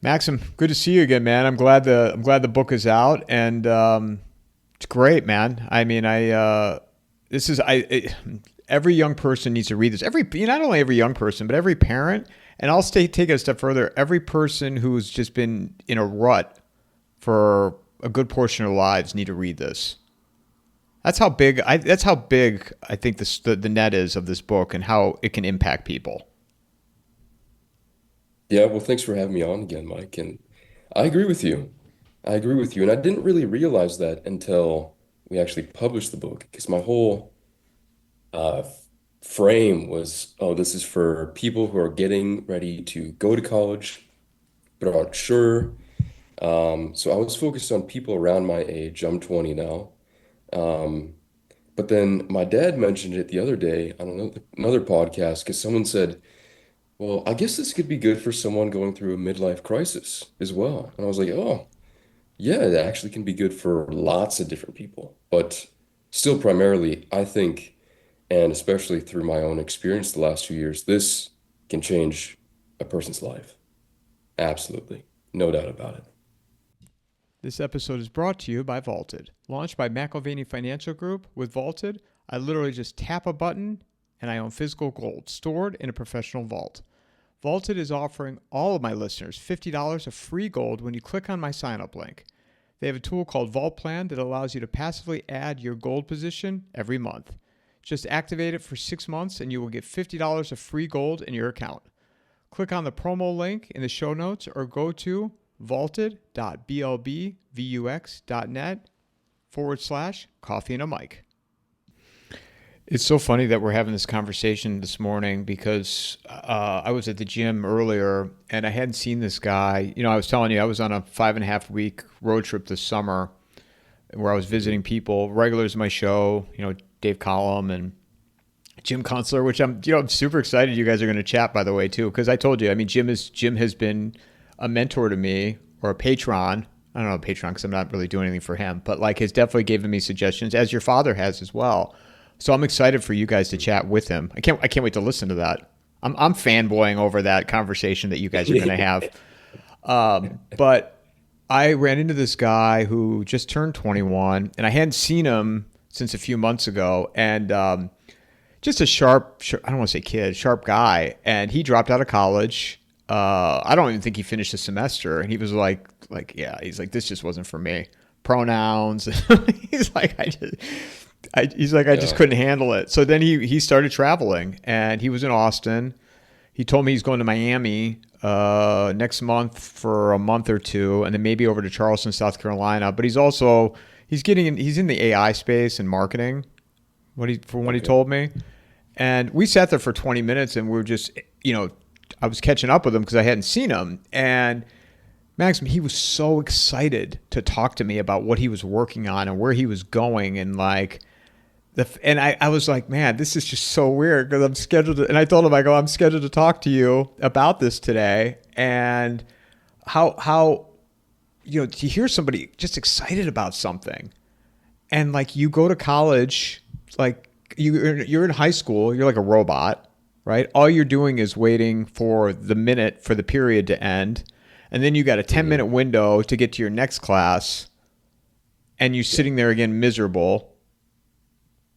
Maxim, good to see you again, man. I'm glad the book is out, and it's great, man. I mean, this is every young person needs to read this. Not only every young person, but every parent. And I'll take it a step further. Every person who's just been in a rut for a good portion of their lives need to read this. That's how big I think the net is of this book and how it can impact people. Yeah, well, thanks for having me on again, Mike. And I agree with you. I agree with you. And I didn't really realize that until we actually published the book, because my whole frame was, oh, this is for people who are getting ready to go to college, but aren't sure. So I was focused on people around my age. I'm 20 now. Um, but then my dad mentioned it the other day on another podcast because someone said, well, I guess this could be good for someone going through a midlife crisis as well. And I was like, oh, yeah, it actually can be good for lots of different people. But still, primarily, I think, and especially through my own experience the last 2 years, this can change a person's life. Absolutely. No doubt about it. This episode is brought to you by Vaulted. Launched by McIlvaney Financial Group, with Vaulted, I literally just tap a button and I own physical gold stored in a professional vault. Vaulted is offering all of my listeners $50 of free gold when you click on my sign up link. They have a tool called Vault Plan that allows you to passively add your gold position every month. Just activate it for 6 months and you will get $50 of free gold in your account. Click on the promo link in the show notes or go to vaulted.blbvux.net/coffeeandamike. It's so funny that we're having this conversation this morning because I was at the gym earlier and I hadn't seen this guy. I was telling you I was on a 5.5 week road trip this summer where I was visiting people, regulars of my show, Dave Collum and Jim Kunstler, which I'm super excited you guys are going to chat, by the way, too, because I told you, I mean, Jim has been a mentor to me, or a patron. I don't know, patron, because I'm not really doing anything for him, but like has definitely given me suggestions, as your father has as well. So I'm excited for you guys to chat with him. I can't wait to listen to that. I'm fanboying over that conversation that you guys are going to have. But I ran into this guy who just turned 21, and I hadn't seen him since a few months ago, and just a sharp, I don't want to say kid, sharp guy, and he dropped out of college. I don't even think he finished the semester, and he was yeah, he's like, this just wasn't for me. Pronouns. he's like, I just Yeah. couldn't handle it. So then he started traveling, and he was in Austin. He told me he's going to Miami next month for a month or two, and then maybe over to Charleston, South Carolina. But he's in the AI space and marketing. From what he Okay. told me, and we sat there for 20 minutes, and we were just I was catching up with him because I hadn't seen him, and Maxim, he was so excited to talk to me about what he was working on and where he was going, and I was like, man, this is just so weird because I'm scheduled to, and I told him, I go, I'm scheduled to talk to you about this today, and how to hear somebody just excited about something, and like you go to college, like you're in high school, you're like a robot, right? All you're doing is waiting for the period to end, and then you got a 10-minute Hmm. window to get to your next class, and you're Yeah. sitting there again miserable,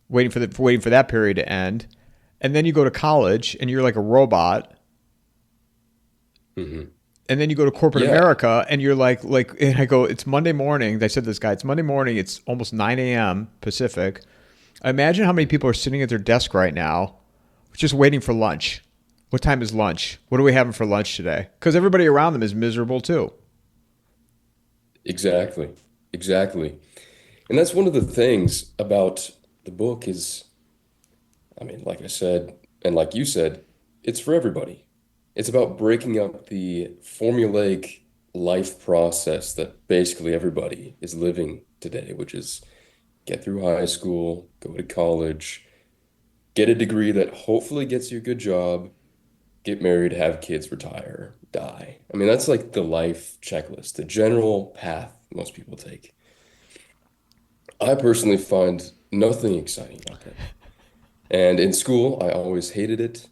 waiting for that period to end, and then you go to college and you're like a robot, Hmm. and then you go to corporate Yeah. America and you're and I go, it's Monday morning. I said to this guy, it's Monday morning. It's almost 9 a.m. Pacific. Imagine how many people are sitting at their desk right now just waiting for lunch. What time is lunch? What are we having for lunch today? Because everybody around them is miserable too. Exactly. Exactly. And that's one of the things about the book is, I mean, like I said, and like you said, it's for everybody. It's about breaking up the formulaic life process that basically everybody is living today, which is get through high school, go to college, get a degree that hopefully gets you a good job, get married, have kids, retire, die. I mean, that's like the life checklist, the general path most people take. I personally find nothing exciting about that. And in school, I always hated it.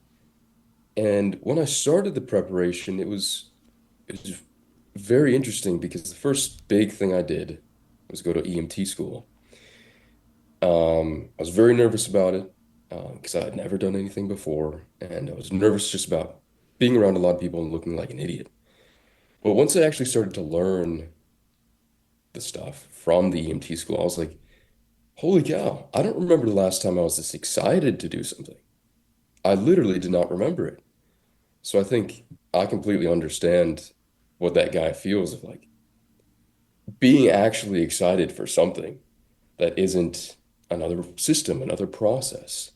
And when I started the preparation, it was very interesting because the first big thing I did was go to EMT school. I was very nervous about it because I had never done anything before, and I was nervous just about being around a lot of people and looking like an idiot. But once I actually started to learn the stuff from the EMT school, I was like, holy cow, I don't remember the last time I was this excited to do something. I literally did not remember it. So I think I completely understand what that guy feels of like being actually excited for something that isn't another system, another process.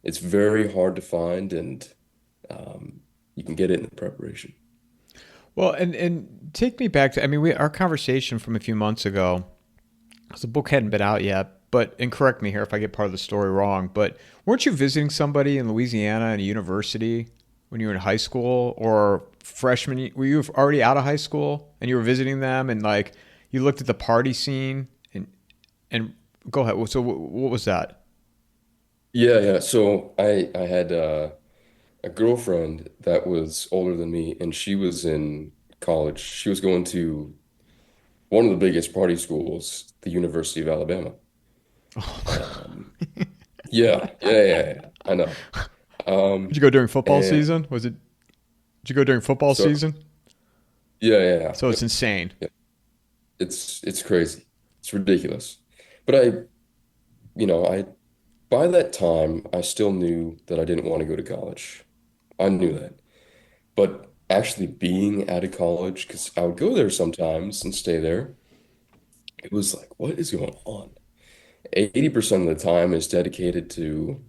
It's very hard to find, and you can get it in the preparation. Well, and take me back to, I mean, our conversation from a few months ago, 'cause the book hadn't been out yet, but, and correct me here if I get part of the story wrong, but weren't you visiting somebody in Louisiana in a university when you were in high school or freshman? Were you already out of high school and you were visiting them and like you looked at the party scene and go ahead. So what was that? Yeah, yeah. So I had a girlfriend that was older than me, and she was in college. She was going to one of the biggest party schools, the University of Alabama. Um, yeah, yeah, yeah, yeah. I know. Did you go during football And season? Did you go during football so season? yeah, yeah, yeah. So it's Yep. insane. Yep. It's crazy. It's ridiculous. But I by that time I still knew that I didn't want to go to college. I knew that. But actually being at a college, because I would go there sometimes and stay there, it was like, what is going on? 80% of the time is dedicated to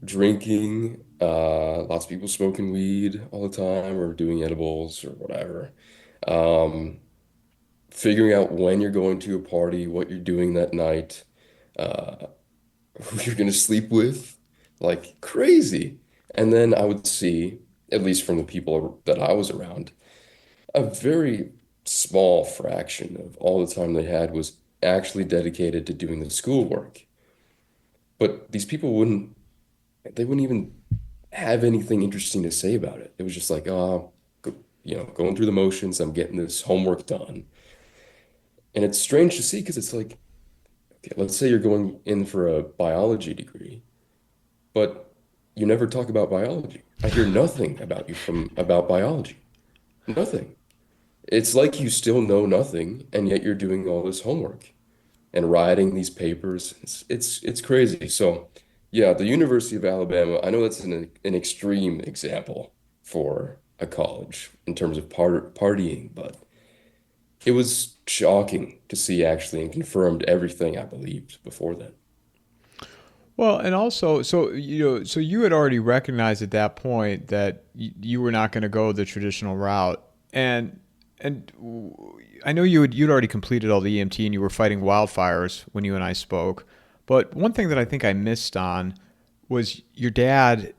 drinking, lots of people smoking weed all the time or doing edibles or whatever. Um, Figuring out when you're going to a party, what you're doing that night, uh, who you're going to sleep with, like crazy. And then I would see, at least from the people that I was around, a very small fraction of all the time they had was actually dedicated to doing the schoolwork. But these people they wouldn't even have anything interesting to say about it. It was just like, going through the motions, I'm getting this homework done. And it's strange to see because it's like, okay, let's say you're going in for a biology degree, but you never talk about biology. I hear nothing about you from about biology. Nothing. It's like you still know nothing, and yet you're doing all this homework and writing these papers. It's crazy. So, yeah, the University of Alabama, I know that's an extreme example for a college in terms of partying, but it was shocking to see actually and confirmed everything I believed before then. Well, and also, so you had already recognized at that point that you were not going to go the traditional route, and I know you'd already completed all the EMT and you were fighting wildfires when you and I spoke. But one thing that I think I missed on was your dad.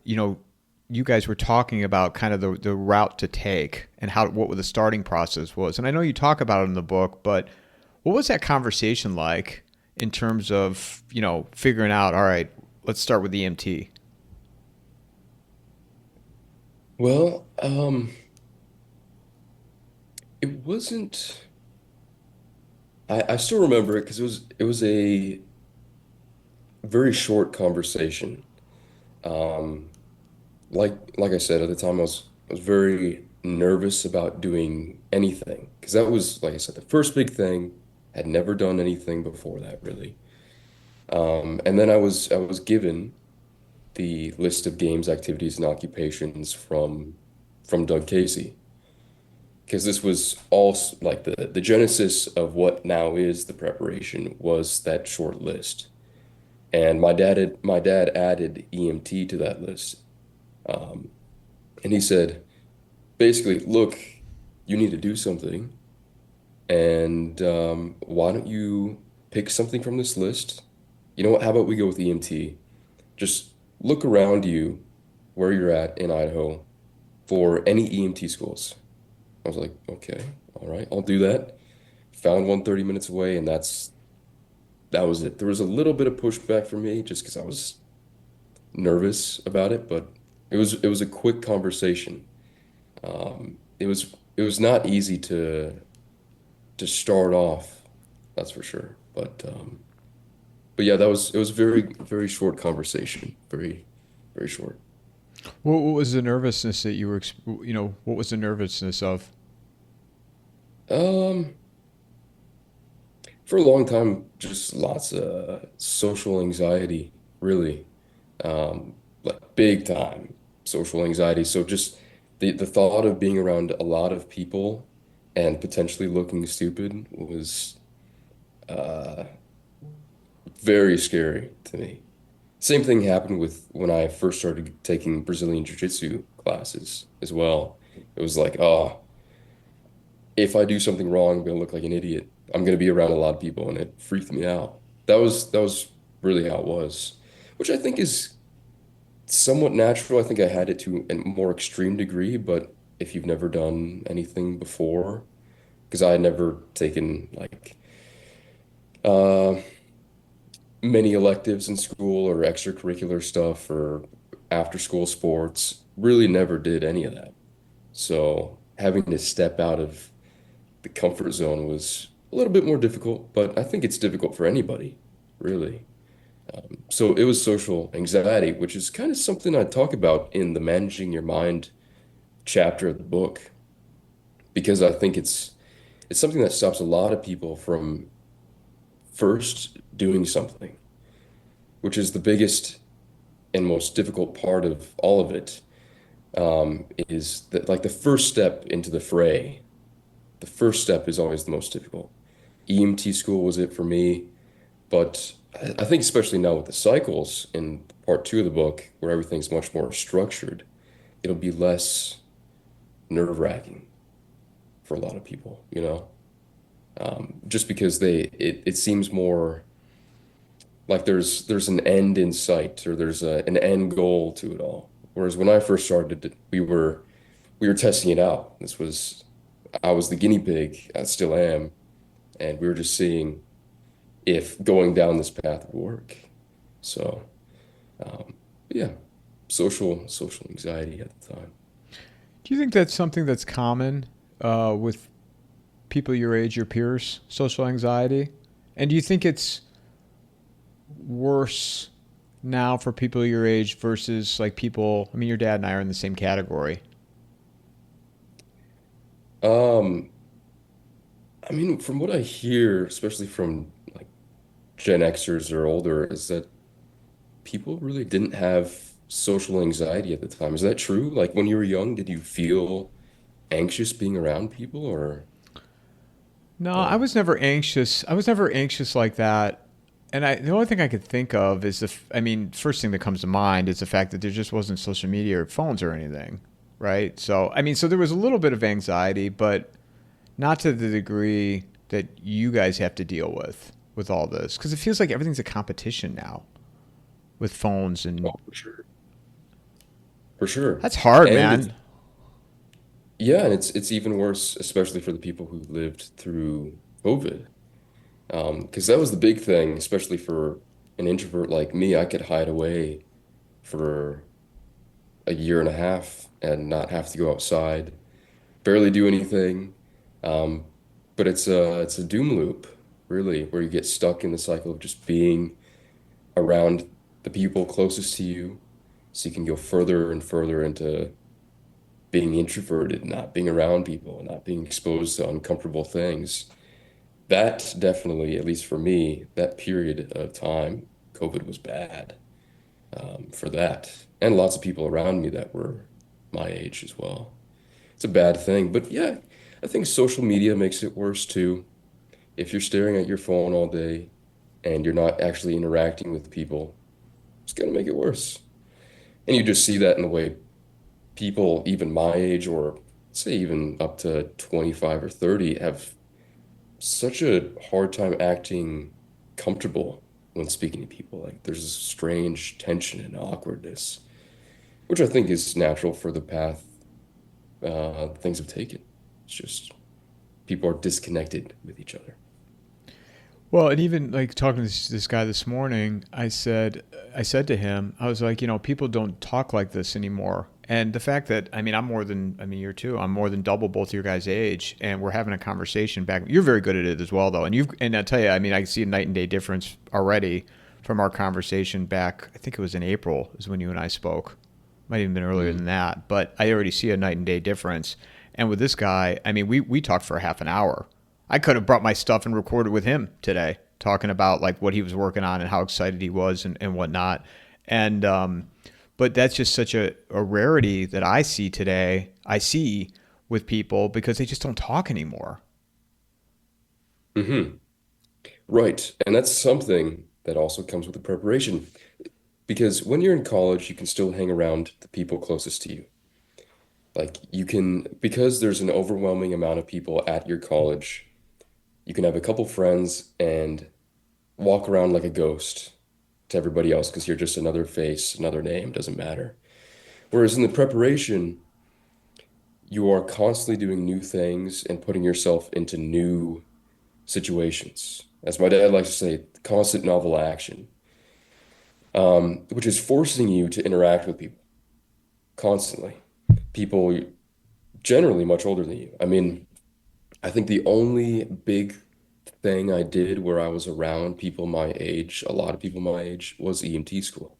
You guys were talking about kind of the route to take and what the starting process was. And I know you talk about it in the book, but what was that conversation like in terms of, figuring out, all right, let's start with EMT? Well, it wasn't. I still remember it because it was a very short conversation. Um, like I said at the time, I was very nervous about doing anything because that was, like I said, the first big thing. Had never done anything before that really. And then I was given the list of games, activities, and occupations from Doug Casey because this was all like the genesis of what now is the preparation was that short list. And my dad added EMT to that list. Um, and he said, basically, look, you need to do something. And why don't you pick something from this list? You know what? How about we go with EMT? Just look around you where you're at in Idaho for any EMT schools. I was like, okay, all right, I'll do that. Found one 30 minutes away, and that was it. There was a little bit of pushback for me just because I was nervous about it, but it was a quick conversation. It was it was not easy to start off, that's for sure. But yeah, it was very short conversation, very short. What was the nervousness that you were, what was the nervousness of? Um, for a long time, just lots of social anxiety, really. Like big time social anxiety. So just the thought of being around a lot of people and potentially looking stupid was uh very scary to me. Same thing happened with when I first started taking Brazilian Jiu-Jitsu classes as well. It was like, oh, if I do something wrong, I'm gonna look like an idiot. I'm gonna be around a lot of people, and it freaked me out. That was really how it was, which I think is somewhat natural. I think I had it to a more extreme degree, but if you've never done anything before, because I had never taken like uh many electives in school or extracurricular stuff or after school sports, really never did any of that. So having to step out of the comfort zone was a little bit more difficult, but I think it's difficult for anybody, really. So it was social anxiety, which is kind of something I talk about in the Managing Your Mind chapter of the book, because I think it's something that stops a lot of people from first doing something, which is the biggest and most difficult part of all of it, is that like the first step into the fray. The first step is always the most difficult. EMT school was it for me, but I think especially now with the cycles in part two of the book, where everything's much more structured, it'll be less nerve-wracking for a lot of people, you know? Just because it seems more like there's an end in sight or there's an end goal to it all. Whereas when I first started, we were testing it out. I was the guinea pig, I still am, and we were just seeing if going down this path would work. So, yeah, social anxiety at the time. Do you think that's something that's common with people your age, your peers, social anxiety? And do you think it's worse now for people your age versus like people? I mean, your dad and I are in the same category. Um, I mean, from what I hear, especially from like Gen Xers or older, is that people really didn't have social anxiety at the time. Is that true? Like when you were young, did you feel anxious being around people or No, I no? was never anxious. I was never anxious like that. And the only thing I could think of is I mean, first thing that comes to mind is the fact that there just wasn't social media or phones or anything, right? So, I mean, so there was a little bit of anxiety, but not to the degree that you guys have to deal with all this, because it feels like everything's a competition now with phones, Oh, and for sure. For sure. that's hard, And it's man. yeah, and it's even worse, especially for the people who lived through COVID. Because that was the big thing, especially for an introvert like me. I could hide away for a year and a half and not have to go outside, barely do anything. Um, but it's a doom loop, really, where you get stuck in the cycle of just being around the people closest to you, so you can go further and further into being introverted, not being around people, not being exposed to uncomfortable things. That definitely, at least for me, that period of time, COVID was bad, for that. And lots of people around me that were my age as well. It's a bad thing. But yeah, I think social media makes it worse too. If you're staring at your phone all day and you're not actually interacting with people, it's going to make it worse. And you just see that in the way people, even my age, or say even up to 25 or 30, have such a hard time acting comfortable when speaking to people. Like there's a strange tension and awkwardness, which I think is natural for the path things have taken. It's just people are disconnected with each other. Well, and even like talking to this guy this morning, I said to him, I was like, people don't talk like this anymore. And the fact that, I mean, you're too, I'm more than double both your guys' age, and we're having a conversation back. You're very good at it as well, though. And I'll tell you, I mean, I see a night and day difference already from our conversation back, I think it was in April, is when you and I spoke. Might even been earlier than that, but I already see a night and day difference. And with this guy, I mean, we talked for a half an hour. I could have brought my stuff and recorded with him today, talking about like what he was working on and how excited he was and whatnot. And, but that's just such a rarity that I see today. I see with people because they just don't talk anymore. Hmm. Right. And that's something that also comes with the preparation. Because when you're in college, you can still hang around the people closest to you. Like you can, because there's an overwhelming amount of people at your college, you can have a couple friends and walk around like a ghost to everybody else because you're just another face, another name, doesn't matter. Whereas in the preparation, you are constantly doing new things and putting yourself into new situations. As my dad likes to say, constant novel action, which is forcing you to interact with people constantly. People generally much older than you. I mean, I think the only big thing I did where I was around people my age, a lot of people my age, was EMT school.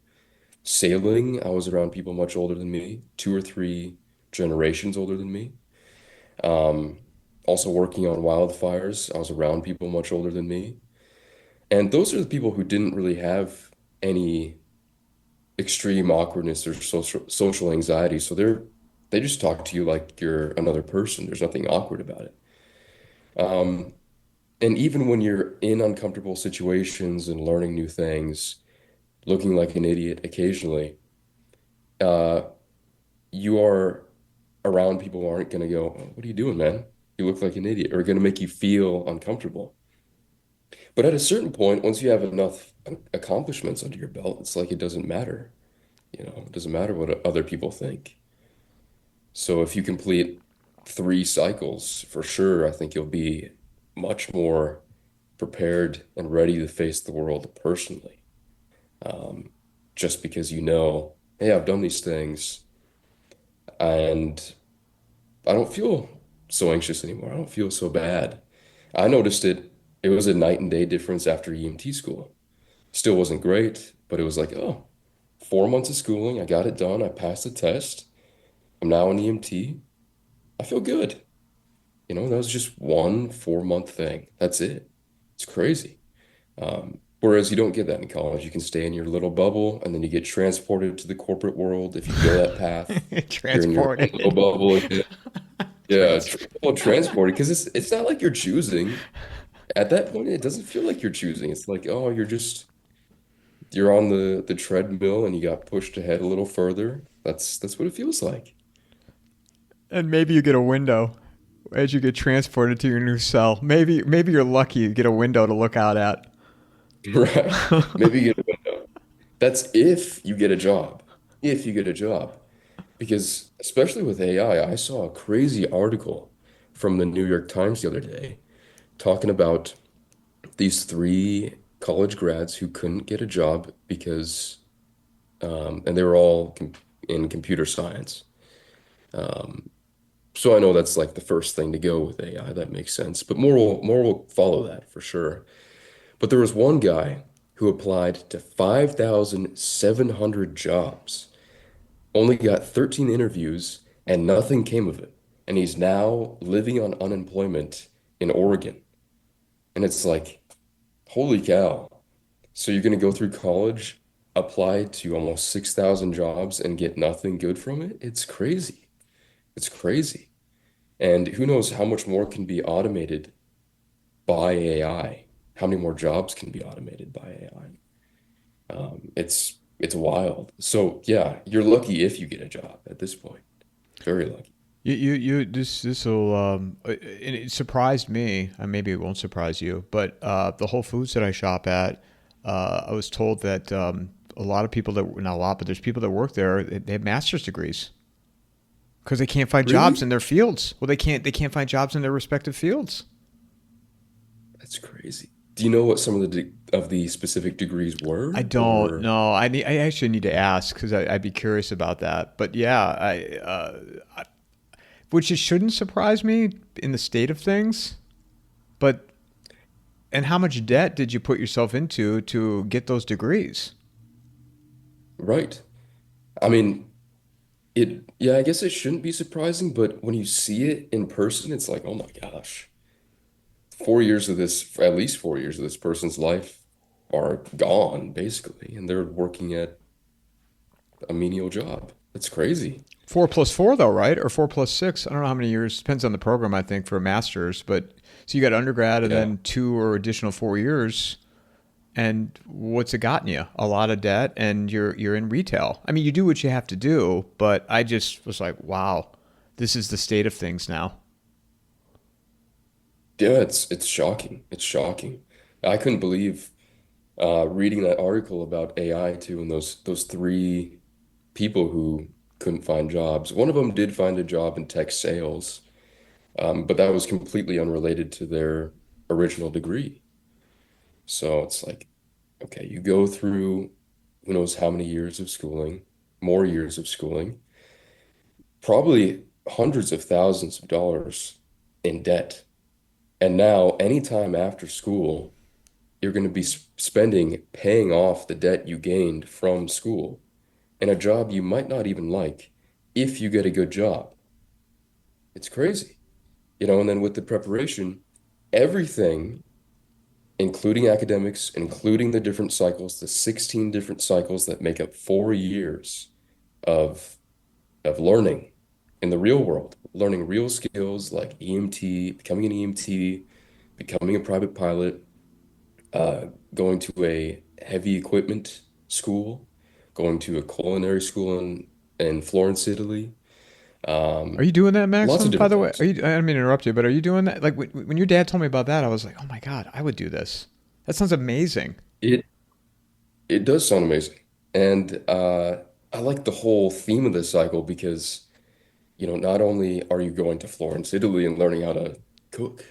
Sailing, I was around people much older than me, two or three generations older than me. Um, Also working on wildfires, I was around people much older than me. And those are the people who didn't really have any extreme awkwardness or social anxiety. So they just talk to you like you're another person. There's nothing awkward about it. Um, and even when you're in uncomfortable situations and learning new things, looking like an idiot occasionally, uh, you are around people who aren't going to go, "Oh, what are you doing, man? You look like an idiot," or going to make you feel uncomfortable. But at a certain point, once you have enough accomplishments under your belt, it's like it doesn't matter. It doesn't matter what other people think. So if you complete three cycles, for sure, I think you'll be much more prepared and ready to face the world personally. Um, just because hey, I've done these things and I don't feel so anxious anymore. I don't feel so bad. I noticed it. It was a night and day difference after EMT school. Still wasn't great, but it was like, oh, 4 months of schooling. I got it done. I passed the test. I'm now an EMT. I feel good. That was just one 4 month thing. That's it. It's crazy. Whereas you don't get that in college. You can stay in your little bubble and then you get transported to the corporate world. If you go that path, you're in your own little Transported. bubble again. Yeah, Trans- transported because it's not like you're choosing. At that point, it doesn't feel like you're choosing. It's like, oh, you're on the treadmill and you got pushed ahead a little further. That's what it feels like. and maybe you get a window as you get transported to your new cell. Maybe you're lucky you get a window to look out at. Right. Maybe you get a window. That's if you get a job. If you get a job. Because especially with AI, I saw a crazy article from the New York Times the other day talking about these three college grads who couldn't get a job because, and they were all in computer science. Um, so I know that's like the first thing to go with AI. That makes sense. But more will follow that for sure. But there was one guy who applied to 5,700 jobs, only got 13 interviews, and nothing came of it. And he's now living on unemployment in Oregon. And it's like, holy cow. So you're going to go through college, apply to almost 6,000 jobs, and get nothing good from it? It's crazy. It's crazy. And who knows how much more can be automated by AI? How many more jobs can be automated by AI? It's wild. So yeah, you're lucky if you get a job at this point. Very lucky. This will it surprised me. Maybe it won't surprise you, but the Whole Foods that I shop at, I was told that a lot of people that not a lot, but there's people that work there. They have master's degrees because they can't find jobs Really? in their fields. Well, they can't find jobs in their respective fields. That's crazy. Do you know what some of the specific degrees I were, don't or know. I actually need to ask because I'd be curious about that. But yeah, which it shouldn't surprise me in the state of things. But and how much debt did you put yourself into to get those degrees? right? I mean, yeah, I guess it shouldn't be surprising, but when you see it in person, it's like, oh my gosh, 4 years of this, at least 4 years of this person's life are gone, basically, and they're working at a menial job. That's crazy. 4 plus 4 though, right? Or 4 plus 6? I don't know how many years. Depends on the program, I think, for a master's. But so you got undergrad and Yeah. then 2 or additional 4 years. And what's it gotten you? A lot of debt, and you're in retail. I mean, you do what you have to do, but I just was like, wow, this is the state of things now. Yeah, it's shocking. It's shocking. I couldn't believe reading that article about AI too, and those three people who couldn't find jobs. One of them did find a job in tech sales, but that was completely unrelated to their original degree. So it's like, okay, you go through who knows how many years of schooling, more years of schooling, probably hundreds of thousands of dollars in debt. And now, anytime after school, you're going to be spending paying off the debt you gained from school in a job you might not even like if you get a good job. It's crazy, and then with the preparation, everything, including academics, including the different cycles, the 16 different cycles that make up 4 years of of learning in the real world, learning real skills like EMT, becoming an EMT, becoming a private pilot, uh, going to a heavy equipment school, going to a culinary school in Florence, Italy. Are Um, you doing that, Lots Maxim? of By different the way, things. are you? I don't mean to interrupt you, but are you doing that? Like when your dad told me about that, I was like, oh my god, I would do this. That sounds amazing. It it does sound amazing, and I like the whole theme of this cycle because not only are you going to Florence, Italy, and learning how to cook,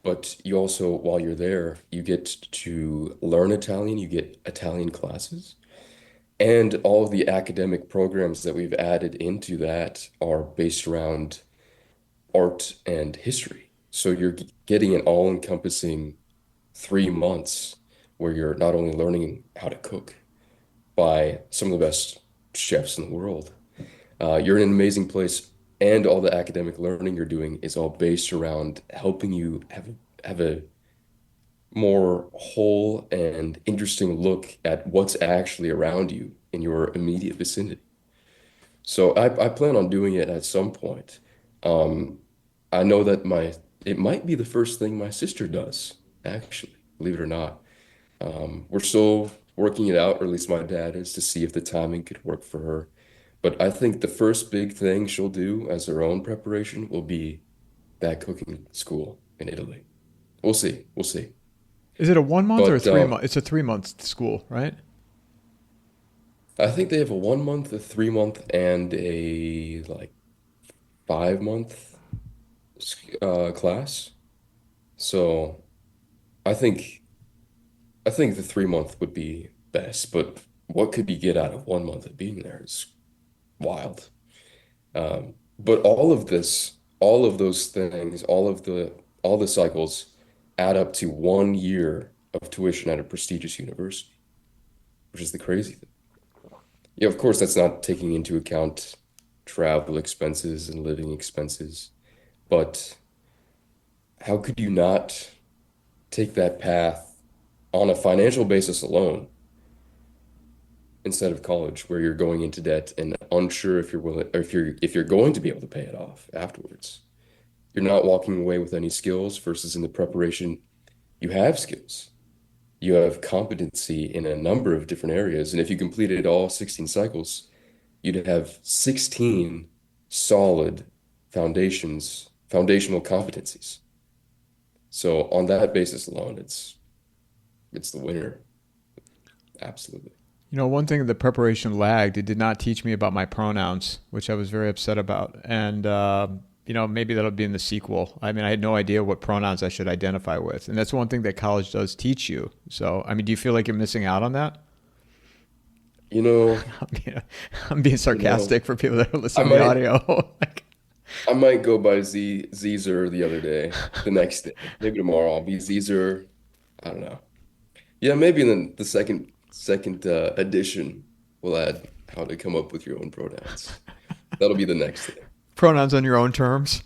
but you also, while you're there, you get to learn Italian. You get Italian classes. And all of the academic programs that we've added into that are based around art and history. So you're getting an all-encompassing 3 months where you're not only learning how to cook by some of the best chefs in the world, you're in an amazing place, and all the academic learning you're doing is all based around helping you have a more whole and interesting look at what's actually around you in your immediate vicinity. So I plan on doing it at some point. Um, I know that it might be the first thing my sister does, actually, believe it or not. We're still working it out, or at least my dad is, to see if the timing could work for her. But I think the first big thing she'll do as her own preparation will be that cooking school in Italy. We'll see. We'll see. Is it a 1 month or a But 3 month? It's a 3 month school, right? I think they have a 1 month, a 3 month, and a like 5 month class. So I think I think the 3 month would be best, but what could you get out of 1 month of being there is wild. But all of this, all of those things, all the cycles add up to 1 year of tuition at a prestigious university, which is the crazy thing. Yeah, of course, that's not taking into account travel expenses and living expenses, but how could you not take that path on a financial basis alone instead of college, where you're going into debt and unsure if you're willing, or if you're going to be able to pay it off afterwards? You're not walking away with any skills versus in the preparation, you have skills. You have competency in a number of different areas. And if you completed all 16 cycles, you'd have 16 solid foundational competencies. So on that basis alone, it's the winner. Absolutely. One thing the preparation lagged. It did not teach me about my pronouns, which I was very upset about. And maybe that'll be in the sequel. I mean, I had no idea what pronouns I should identify with, and that's one thing that college does teach you. So, I mean, do you feel like you're missing out on that? You know, I'm being, I'm being you know, sarcastic for people that are I listening to the might audio. Like, I might go by Zer the other day, the next day. Maybe tomorrow I'll be Zer. I don't know. Yeah, maybe in the second edition we'll add how to come up with your own pronouns. That'll be the next thing. pronouns on your own terms.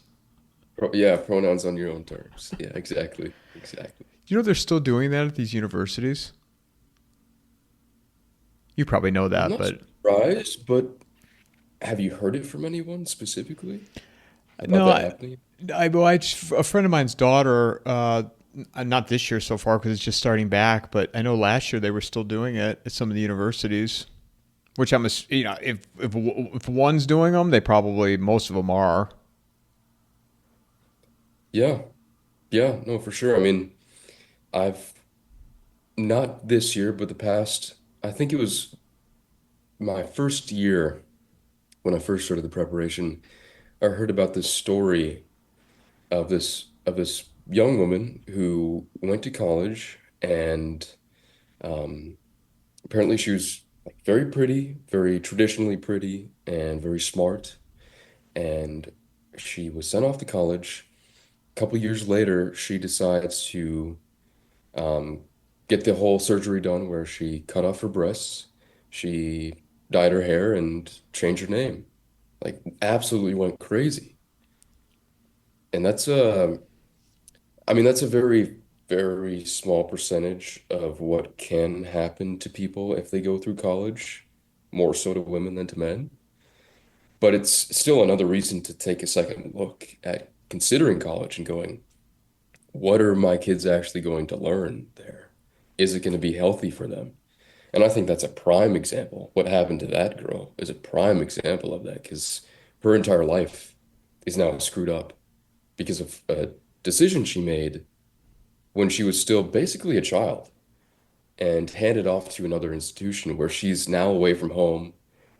Yeah, pronouns on your own terms. Yeah, exactly. Exactly. You know they're still doing that at these universities. You probably know I'm that, not but surprised, but have you heard it from anyone specifically about no, that happening? a friend of mine's daughter. Not this year so far because it's just starting back, but I know last year they were still doing it at some of the universities. Which if one's doing them, they probably most of them are. Yeah. Yeah, no, for sure. I mean, I've not this year, but the past, I think it was my first year when I first started the preparation, I heard about this story of this young woman who went to college and um, apparently she was like very pretty, very traditionally pretty, and very smart. And she was sent off to college. A couple years later, she decides to um, get the whole surgery done where she cut off her breasts, she dyed her hair, and changed her name. Like absolutely went crazy. And I mean, that's a very, very small percentage of what can happen to people if they go through college, more so to women than to men. But it's still another reason to take a second look at considering college and going, what are my kids actually going to learn there? Is it going to be healthy for them? And I think that's a prime example. What happened to that girl is a prime example of that because her entire life is now screwed up because of a decision she made when she was still basically a child and handed off to another institution where she's now away from home.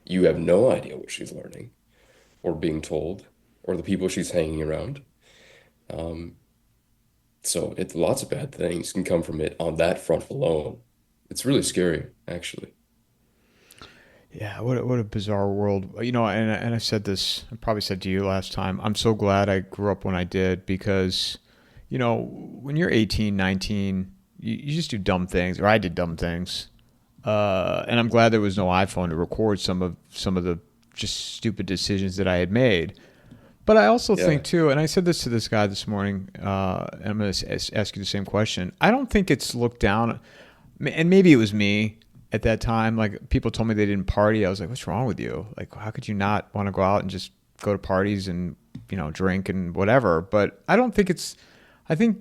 You have no idea what she's learning or being told or the people she's hanging around. Um, so it's lots of bad things can come from it on that front alone. It's really scary, actually. Yeah, what a bizarre world. And I said this. I probably said to you last time. I'm so glad I grew up when I did because, when you're 18, 19, you just do dumb things, or I did dumb things. And I'm glad there was no iPhone to record some of the just stupid decisions that I had made. But I also Yeah. think too, and I said this to this guy this morning, and I'm going to ask you the same question. I don't think it's looked down, and maybe it was me at that time. Like people told me they didn't party. I was like, "What's wrong with you? Like, how could you not want to go out and just go to parties and drink and whatever?" But I don't think it's. I think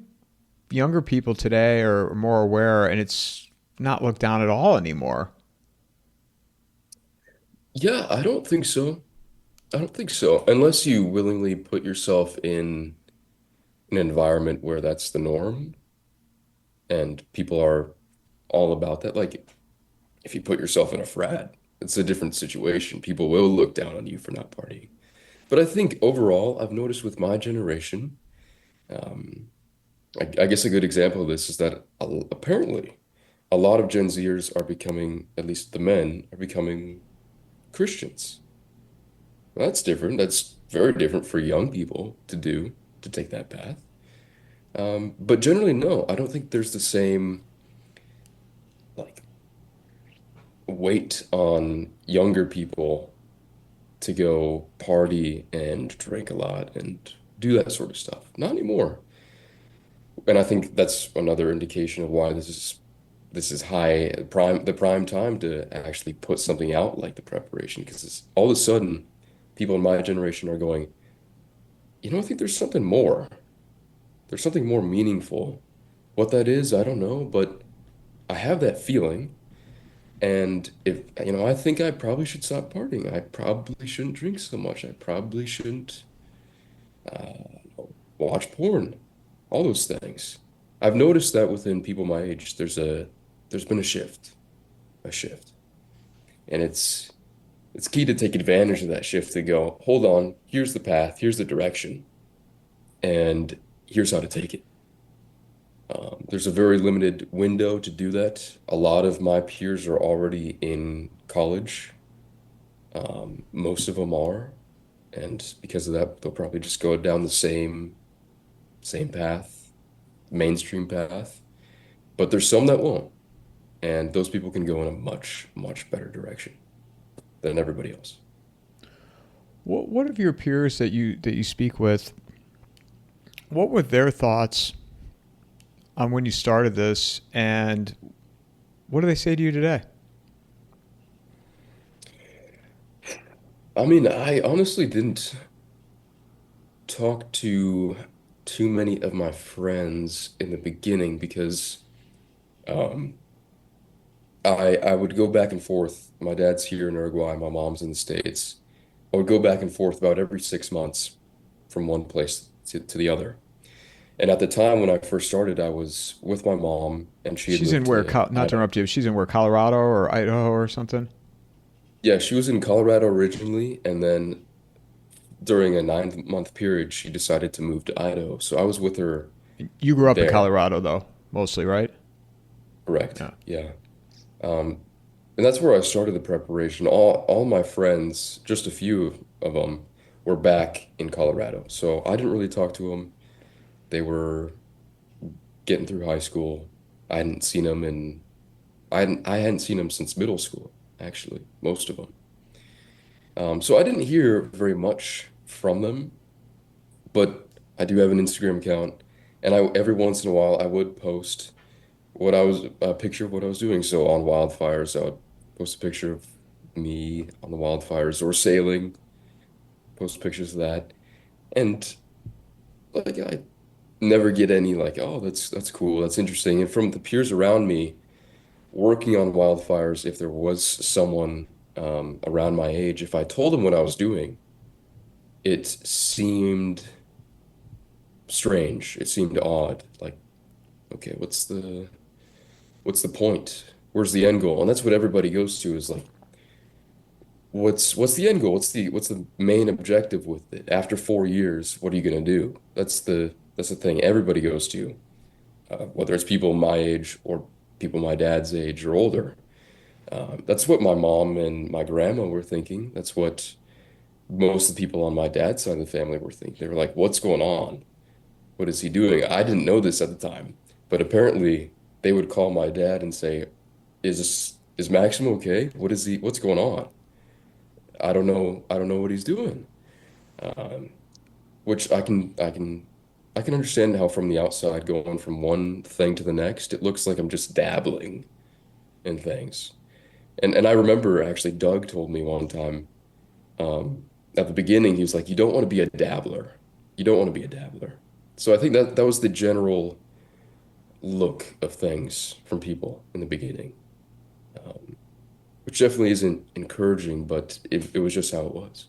younger people today are more aware, and it's not looked down at all anymore. Yeah, I don't think so. I don't think so. Unless you willingly put yourself in an environment where that's the norm and people are all about that. Like if you put yourself in a frat, it's a different situation. People will look down on you for not partying. But I think overall, I've noticed with my generation, um, I guess a good example of this is that apparently a lot of Gen Zers are becoming, at least the men, are becoming Christians. Well, that's different. That's very different for young people to do, to take that path. But generally, no, I don't think there's the same like weight on younger people to go party and drink a lot and do that sort of stuff. Not anymore. And I think that's another indication of why this is high the prime time to actually put something out like the preparation because all of a sudden people in my generation are going, I think there's something more. There's something more meaningful. What that is, I don't know, but I have that feeling. And I think I probably should stop partying. I probably shouldn't drink so much. I probably shouldn't watch porn. All those things. I've noticed that within people my age, there's been a shift, and it's it's key to take advantage of that shift to go, hold on, here's the path, here's the direction, and here's how to take it. There's a very limited window to do that. A lot of my peers are already in college. Most of them are, and because of that, they'll probably just go down the same path, mainstream path. But there's some that won't, and those people can go in a much better direction than everybody else. What of your peers that you speak with? What were their thoughts on when you started this, and what do they say to you today? I mean, I honestly didn't talk to too many of my friends in the beginning because um, I would go back and forth. My dad's here in Uruguay, my mom's in the States. I would go back and forth about every 6 months from one place to the other. And at the time when I first started, I was with my mom, and she had She's in moved where? to Not to Idaho. interrupt you. She's in where? Colorado or Idaho or something? Yeah, she was in Colorado originally, and then during a 9 month period, she decided to move to Idaho. So I was with her You grew up in there. Colorado, though, mostly, right? Correct. Yeah. Yeah. Um, and that's where I started the preparation. All my friends, just a few of them, were back in Colorado. So I didn't really talk to them. They were getting through high school. I hadn't seen them in I hadn't seen them since middle school, actually, most of them. So I didn't hear very much from them, but I do have an Instagram account, and I every once in a while I would post a picture of what I was doing. So on wildfires, I would post a picture of me on the wildfires or sailing, post pictures of that. And like I never get any like, oh, that's cool, that's interesting. And from the peers around me working on wildfires, if there was someone around my age, if I told them what I was doing, it seemed strange. It seemed odd. Like, okay, what's the point? Where's the end goal? And that's what everybody goes to is like, what's the end goal? What's the main objective with it? After 4 years, what are you gonna do? That's the thing everybody goes to, whether it's people my age or people my dad's age or older. That's what my mom and my grandma were thinking. That's what most of the people on my dad's side of the family were thinking. They were like, what's going on? What is he doing? I didn't know this at the time, but apparently they would call my dad and say, is Maxim okay? What's going on? I don't know. I don't know what he's doing. Um, which I can understand how from the outside going from one thing to the next, it looks like I'm just dabbling in things. And I remember actually Doug told me one time, at the beginning, he was like, you don't want to be a dabbler. You don't want to be a dabbler. So I think that was the general look of things from people in the beginning, um, which definitely isn't encouraging, but it was just how it was.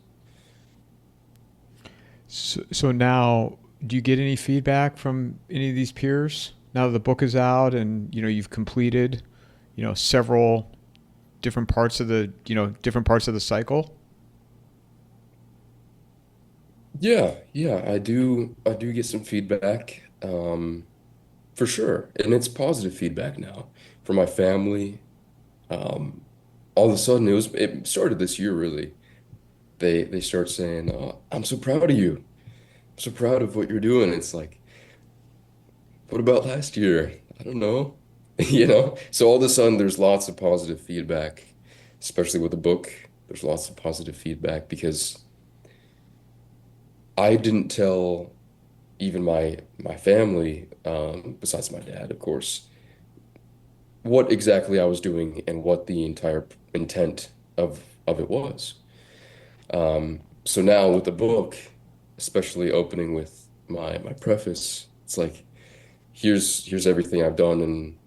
So now, do you get any feedback from any of these peers now that the book is out and you've completed several different parts of the cycle? Yeah, I do get some feedback, for sure. And it's positive feedback now from my family. Um, all of a sudden it started this year really. They start saying, "Oh, I'm so proud of you. I'm so proud of what you're doing." It's like, what about last year? I don't know. So all of a sudden there's lots of positive feedback, especially with the book. There's lots of positive feedback because I didn't tell even my family, besides my dad, of course, what exactly I was doing and what the entire intent of it was. So now with the book, especially opening with my preface, it's like here's everything I've done in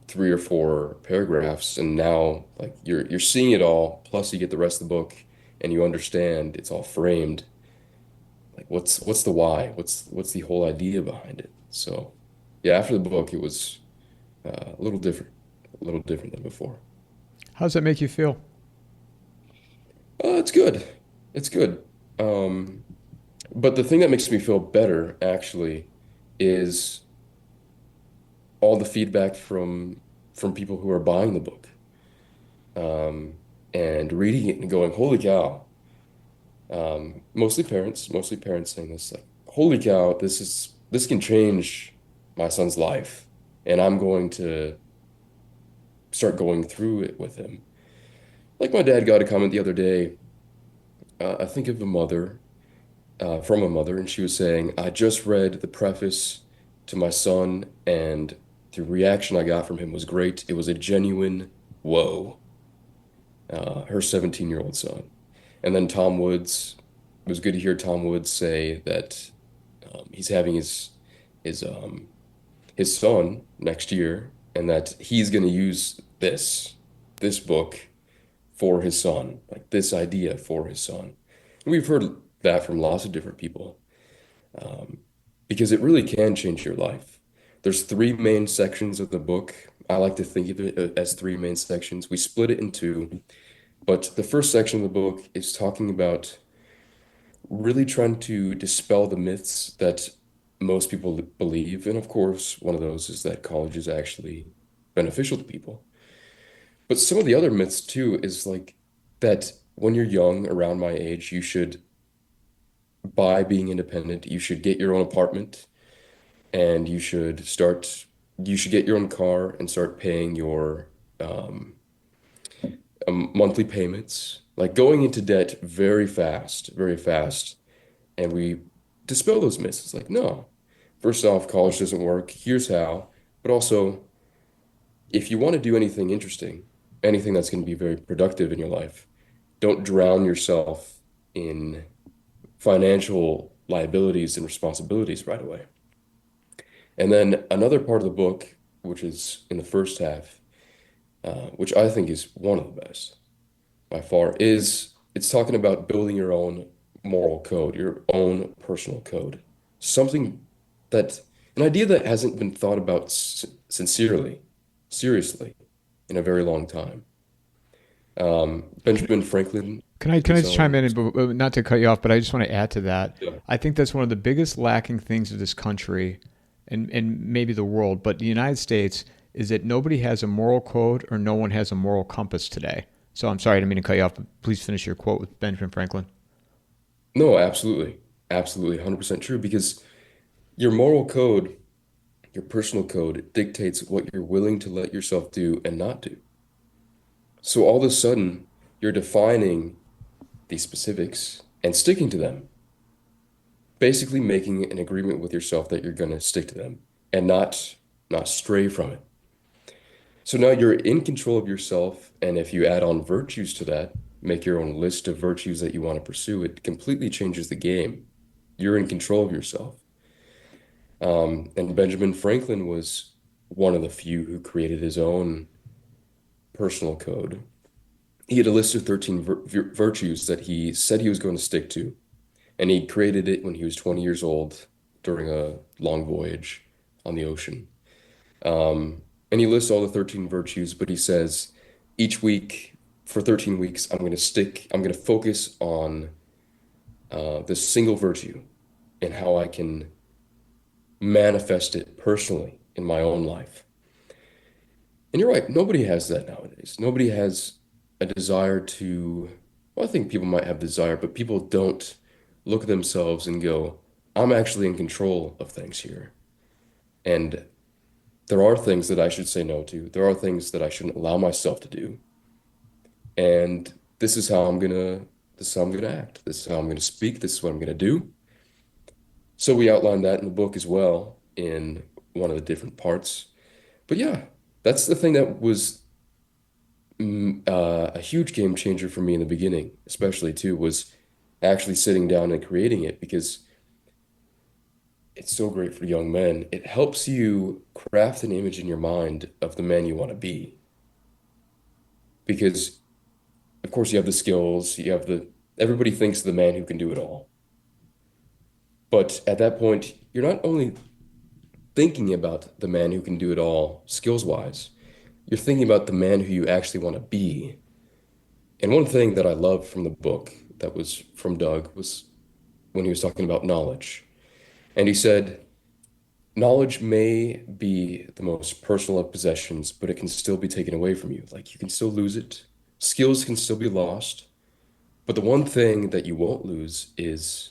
3 or 4 paragraphs, and now like you're seeing it all, plus you get the rest of the book and you understand it's all framed. Like what's the why? What's the whole idea behind it? So yeah, after the book, it was a little different than before. How does that make you feel? It's good. It's good. Um, but the thing that makes me feel better actually is all the feedback from people who are buying the book, um, and reading it and going, "Holy cow!" Mostly parents saying this, like, "Holy cow! This can change my son's life," and I'm going to start going through it with him. Like my dad got a comment the other day. I think of a mother, from a mother, and she was saying, "I just read the preface to my son, and the reaction I got from him was great. It was a genuine whoa." Her 17-year-old son. And then Tom Woods, it was good to hear Tom Woods say that he's having his his son next year, and that he's going to use this book for his son, like this idea for his son. And we've heard that from lots of different people, um, because it really can change your life. There's three main sections of the book. I like to think of it as three main sections. We split it in two, but the first section of the book is talking about really trying to dispel the myths that most people believe. And of course, one of those is that college is actually beneficial to people. But some of the other myths too is like that when you're young, around my age, you should, by being independent, you should get your own apartment, and you should get your own car and start paying your um, monthly payments, like going into debt very fast. And we dispel those myths. It's like, no, first off, college doesn't work. Here's how. But also, if you want to do anything interesting, anything that's going to be very productive in your life, don't drown yourself in financial liabilities and responsibilities right away. And then another part of the book, which is in the first half, which I think is one of the best by far, is it's talking about building your own moral code, your own personal code. Something that, an idea that hasn't been thought about sincerely, seriously, in a very long time. Benjamin Franklin Can I is just chime in, not to cut you off, but I just want to add to that. yeah, I think that's one of the biggest lacking things of this country, and maybe the world, but the United States, is that nobody has a moral code or no one has a moral compass today. So I'm sorry, I didn't mean to cut you off, but please finish your quote with Benjamin Franklin. no, absolutely, absolutely, 100% true. Because your moral code, your personal code, dictates what you're willing to let yourself do and not do. So all of a sudden, you're defining these specifics and sticking to them, basically making an agreement with yourself that you're going to stick to them and not stray from it. So now you're in control of yourself, and if you add on virtues to that, make your own list of virtues that you want to pursue, it completely changes the game. You're in control of yourself. And Benjamin Franklin was one of the few who created his own personal code. He had a list of 13 virtues that he said he was going to stick to. And he created it when he was 20 years old during a long voyage on the ocean. And he lists all the 13 virtues, but he says each week for 13 weeks, I'm going to focus on this single virtue and how I can manifest it personally in my own life. And you're right, nobody has that nowadays. Nobody has a desire to, well, I think people might have desire, but people don't look at themselves and go, I'm actually in control of things here. And there are things that I should say no to. There are things that I shouldn't allow myself to do. And this is how I'm gonna act. This is how I'm gonna speak. This is what I'm gonna do. So we outline that in the book as well in one of the different parts. But yeah, that's the thing that was a huge game changer for me in the beginning, especially too, was actually sitting down and creating it, because it's so great for young men. It helps you craft an image in your mind of the man you want to be. Because, of course, you have the skills, everybody thinks of the man who can do it all. But at that point, you're not only thinking about the man who can do it all skills wise, you're thinking about the man who you actually want to be. And one thing that I loved from the book that was from Doug was when he was talking about knowledge. And he said, knowledge may be the most personal of possessions, but it can still be taken away from you. Like you can still lose it. Skills can still be lost. But the one thing that you won't lose is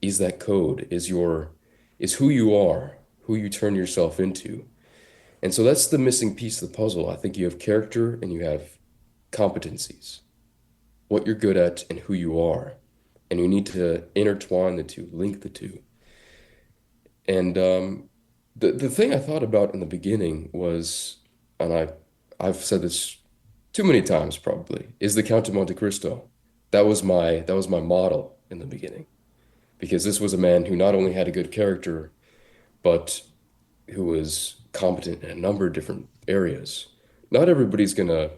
that code, is who you are, who you turn yourself into. And so that's the missing piece of the puzzle. I think you have character and you have competencies, what you're good at and who you are. And you need to intertwine the two, link the two. And the thing I thought about in the beginning was, and I've said this too many times probably, is the Count of Monte Cristo. That was my model in the beginning because this was a man who not only had a good character, but who was competent in a number of different areas. Not everybody's gonna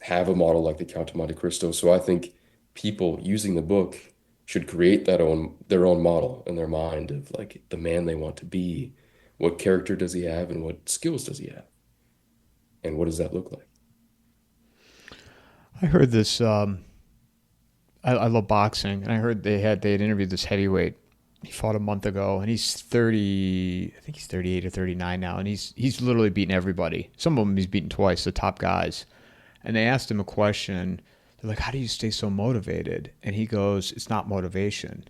have a model like the Count of Monte Cristo, so I think people using the book should create their own model in their mind of like the man they want to be. What character does he have and what skills does he have? And what does that look like? I heard this. I love boxing, and I heard they had interviewed this heavyweight. He fought a month ago, and he's 30. I think he's 38 or 39 now, and he's literally beaten everybody. Some of them he's beaten twice, the top guys. And they asked him a question. They're like, "How do you stay so motivated?" And he goes, "It's not motivation,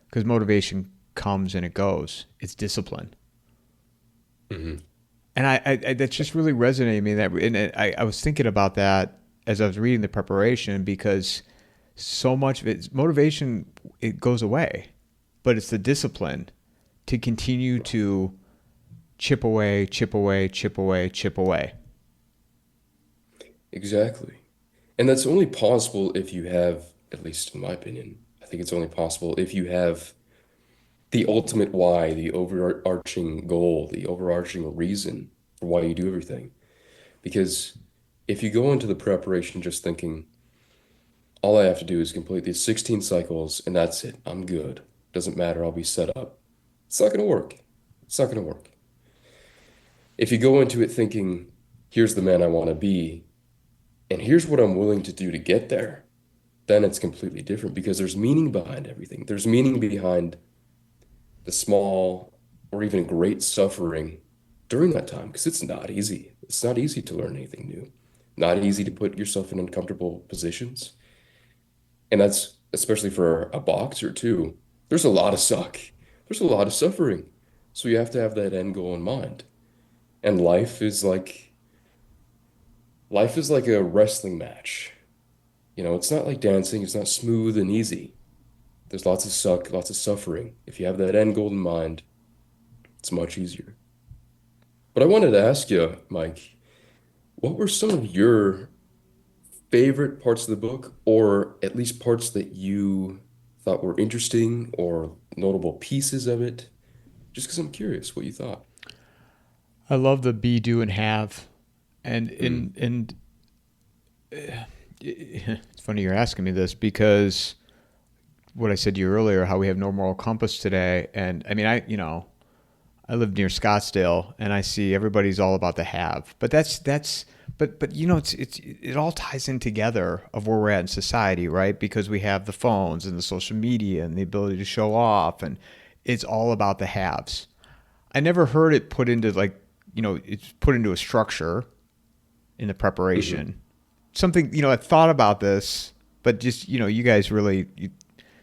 because motivation comes and it goes. It's discipline." Hmm. And I that's just really resonated with me. I was thinking about that as I was reading the preparation because so much of it, motivation, it goes away, but it's the discipline to continue to chip away, chip away, chip away, chip away. Exactly. And that's only possible if you have, at least in my opinion, I think it's only possible if you have the ultimate why, the overarching goal, the overarching reason for why you do everything. Because if you go into the preparation just thinking, all I have to do is complete these 16 cycles and that's it, I'm good. Doesn't matter, I'll be set up. It's not going to work. It's not going to work. If you go into it thinking, here's the man I want to be, and here's what I'm willing to do to get there, then it's completely different because there's meaning behind everything. There's meaning behind the small or even great suffering during that time because it's not easy. It's not easy to learn anything new, not easy to put yourself in uncomfortable positions. And that's especially for a boxer too. There's a lot of suck. There's a lot of suffering. So you have to have that end goal in mind. And life is like a wrestling match. It's not like dancing, it's not smooth and easy. There's lots of suck, lots of suffering. If you have that end goal in mind, it's much easier. But I wanted to ask you, Mike, what were some of your favorite parts of the book, or at least parts that you thought were interesting or notable pieces of it? Just because I'm curious what you thought. I love the be, do, and have, and Mm, it's funny you're asking me this because what I said to you earlier, how we have no moral compass today, and I mean, I live near Scottsdale, and I see everybody's all about the have. But but it all ties in together of where we're at in society, right? Because we have the phones and the social media and the ability to show off, and it's all about the haves. I never heard it put into it's put into a structure in the mhm. preparation. Something, I thought about this, but just, you guys really you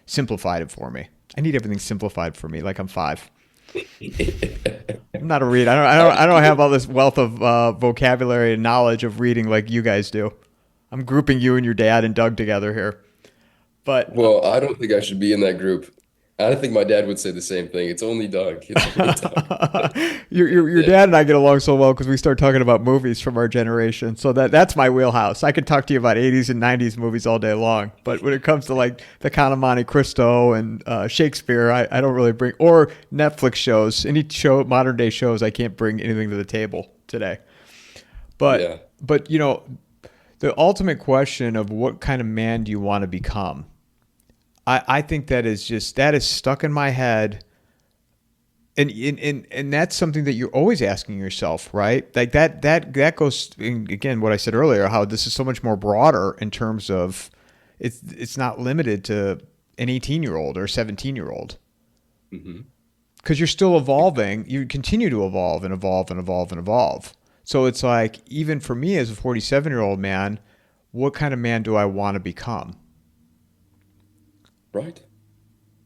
simplified it for me. I need everything simplified for me, like I'm five. I'm not a reader. I don't have all this wealth of vocabulary and knowledge of reading like you guys do. I'm grouping you and your dad and Doug together here. But Well, I don't think I should be in that group. I don't think my dad would say the same thing. It's only Doug. It's only Doug. your Yeah. dad and I get along so well because we start talking about movies from our generation. So that's my wheelhouse. I could talk to you about 80s and 90s movies all day long. But when it comes to like the Count of Monte Cristo and Shakespeare, I don't really bring, or Netflix shows, any show, modern day shows, I can't bring anything to the table today. Yeah. But the ultimate question of what kind of man do you want to become? I think that is stuck in my head And that's something that you're always asking yourself, right? Like that goes again what I said earlier, how this is so much more broader in terms of it's not limited to an 18-year-old or 17-year-old, Hmm. because you're still evolving. You continue to evolve and evolve and evolve and evolve. So it's like, even for me as a 47-year-old man, what kind of man do I want to become? Right.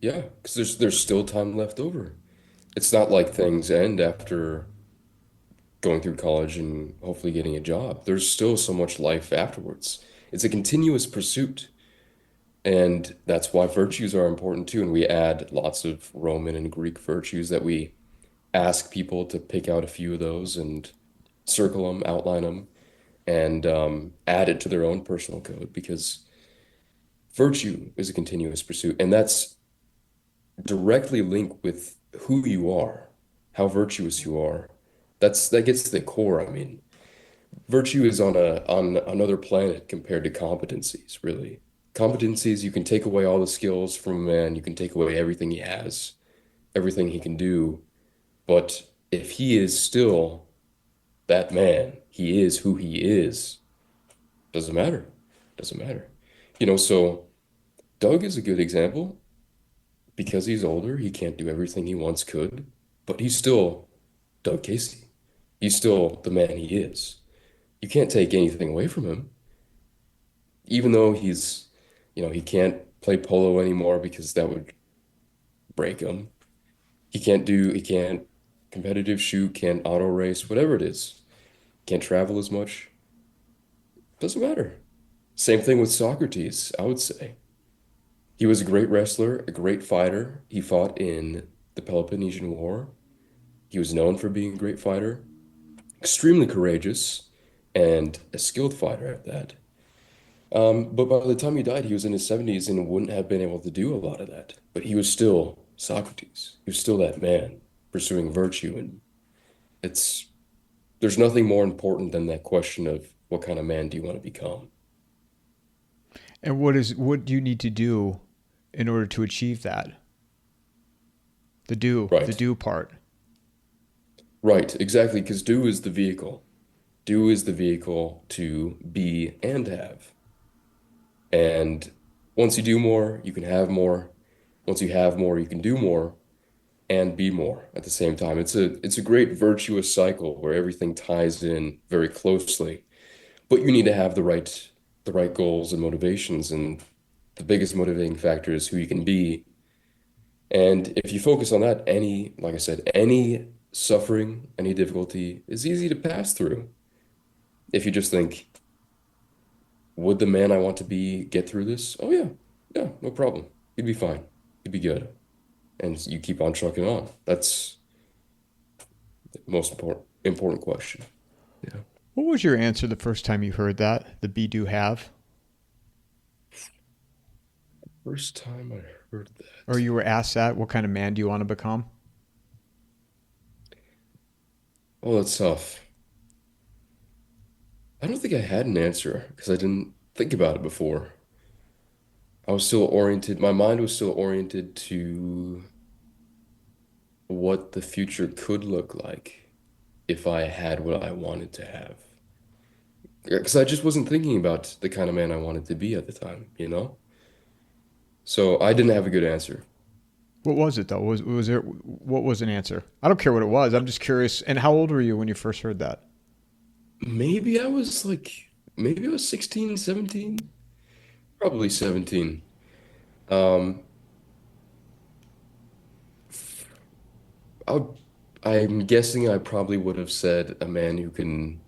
Yeah, because there's still time left over. It's not like things end after going through college and hopefully getting a job. There's still so much life afterwards. It's a continuous pursuit. And that's why virtues are important too. And we add lots of Roman and Greek virtues that we ask people to pick out a few of those and circle them, outline them, and add it to their own personal code because virtue is a continuous pursuit. And that's directly linked with who you are, how virtuous you are. That gets to the core. I mean, virtue is on another planet compared to competencies, really. Competencies, you can take away all the skills from a man, you can take away everything he has, everything he can do, but if he is still that man, he is who he is, doesn't matter. Doesn't matter. So Doug is a good example because he's older, he can't do everything he once could, but he's still Doug Casey. He's still the man he is. You can't take anything away from him, even though he can't play polo anymore because that would break him. He can't competitive shoot, can't auto race, whatever it is. Can't travel as much. Doesn't matter. Same thing with Socrates, I would say. He was a great wrestler, a great fighter. He fought in the Peloponnesian War. He was known for being a great fighter, extremely courageous, and a skilled fighter at that. But by the time he died, he was in his 70s and wouldn't have been able to do a lot of that. But he was still Socrates. He was still that man pursuing virtue. And it's there's nothing more important than that question of what kind of man do you want to become? And what do you need to do in order to achieve that? The Right. do part. Right, exactly, because do is the vehicle. Do is the vehicle to be and have. And once you do more, you can have more. Once you have more, you can do more and be more at the same time. It's a great virtuous cycle where everything ties in very closely. But you need to have the right goals and motivations, and the biggest motivating factor is who you can be. And if you focus on that, like I said, any suffering, any difficulty is easy to pass through. If you just think, would the man I want to be get through this? Oh yeah, yeah, no problem. He'd be fine. He'd be good. And you keep on trucking on. That's the most important question. Yeah. What was your answer the first time you heard that? The be do have? First time I heard Or that. you were asked that, what kind of man do you want to become? Oh, that's tough. I don't think I had an answer because I didn't think about it before. I was still oriented, my mind was still oriented to what the future could look like if I had what I wanted to have. Because I just wasn't thinking about the kind of man I wanted to be at the time, you know? So I didn't have a good answer. What was it though? Was there what was an answer? I don't care what it was. I'm just curious. And how old were you when you first heard that? Maybe I was maybe I was 16, 17, probably 17. Um, I, I'm guessing I probably would have said a man who can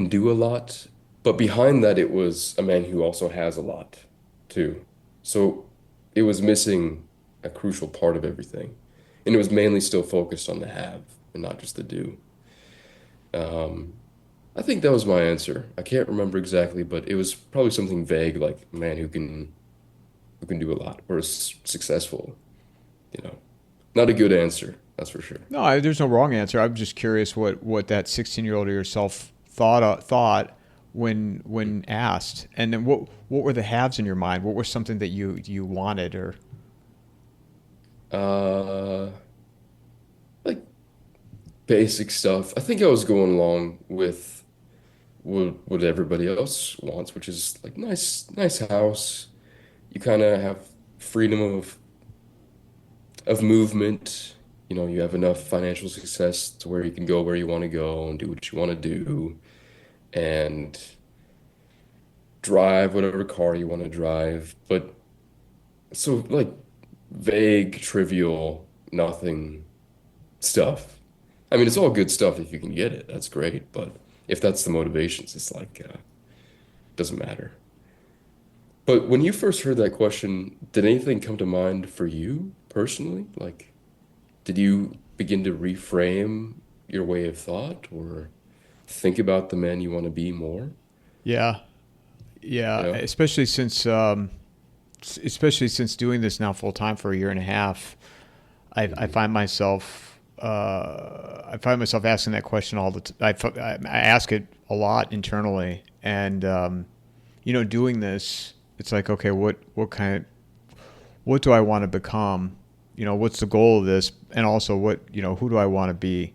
do a lot, but behind that it was a man who also has a lot too. So it was missing a crucial part of everything. And it was mainly still focused on the have and not just the do. Um, I think that was my answer. I can't remember exactly, but it was probably something vague like a man who can do a lot or is successful, you know. Not a good answer, that's for sure. No, there's no wrong answer. I'm just curious what that 16-year-old of yourself thought when asked, and then what were the haves in your mind? What was something that you wanted or Uh, like basic stuff. I think I was going along with what everybody else wants, which is like nice house. You kind of have freedom of movement. You know, you have enough financial success to where you can go where you want to go and do what you want to do and drive whatever car you want to drive. But so like vague, trivial, nothing stuff. I mean, it's all good stuff if you can get it. That's great. But if that's the motivations, it's like doesn't matter. But when you first heard that question, did anything come to mind for you personally? Like, did you begin to reframe your way of thought or think about the man you want to be more? Yeah, yeah. Yeah. Especially since doing this now full time for a year and a half, I Hmm. find myself asking that question all the I ask it a lot internally, and doing this, it's like, okay, what do I want to become? What's the goal of this, and also who do I want to be?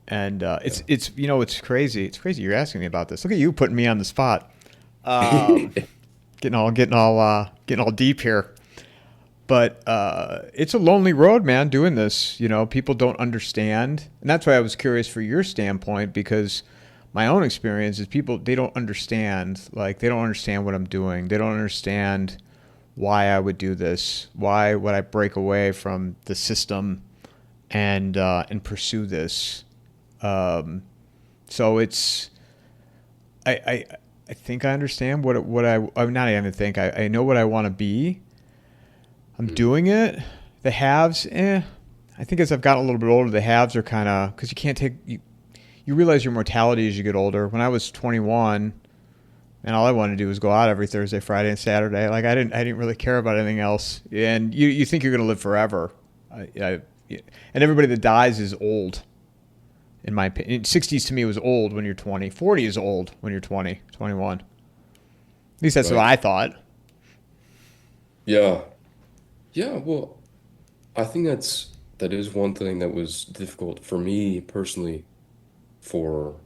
And Yeah. it's crazy. It's crazy you're asking me about this. Look at you putting me on the spot. Um, getting all deep here. But it's a lonely road, man, doing this. People don't understand. And that's why I was curious for your standpoint, because my own experience is people, they don't understand. Like, they don't understand what I'm doing. They don't understand why I would do this. Why would I break away from the system and pursue this? Um, so it's, I, I think I understand I'm not even think, I know what I want to be. I'm Hmm. doing it. The halves, I think as I've gotten a little bit older, the halves are kind of, because you can't you realize your mortality as you get older. When I was 21, and all I wanted to do was go out every Thursday, Friday, and Saturday. Like, I didn't really care about anything else. And you think you're going to live forever. And everybody that dies is old, in my opinion. 60s to me was old when you're 20. 40 is old when you're 20, 21. At least that's what Right. I thought. Yeah. Yeah. Well, I think that is one thing that was difficult for me personally for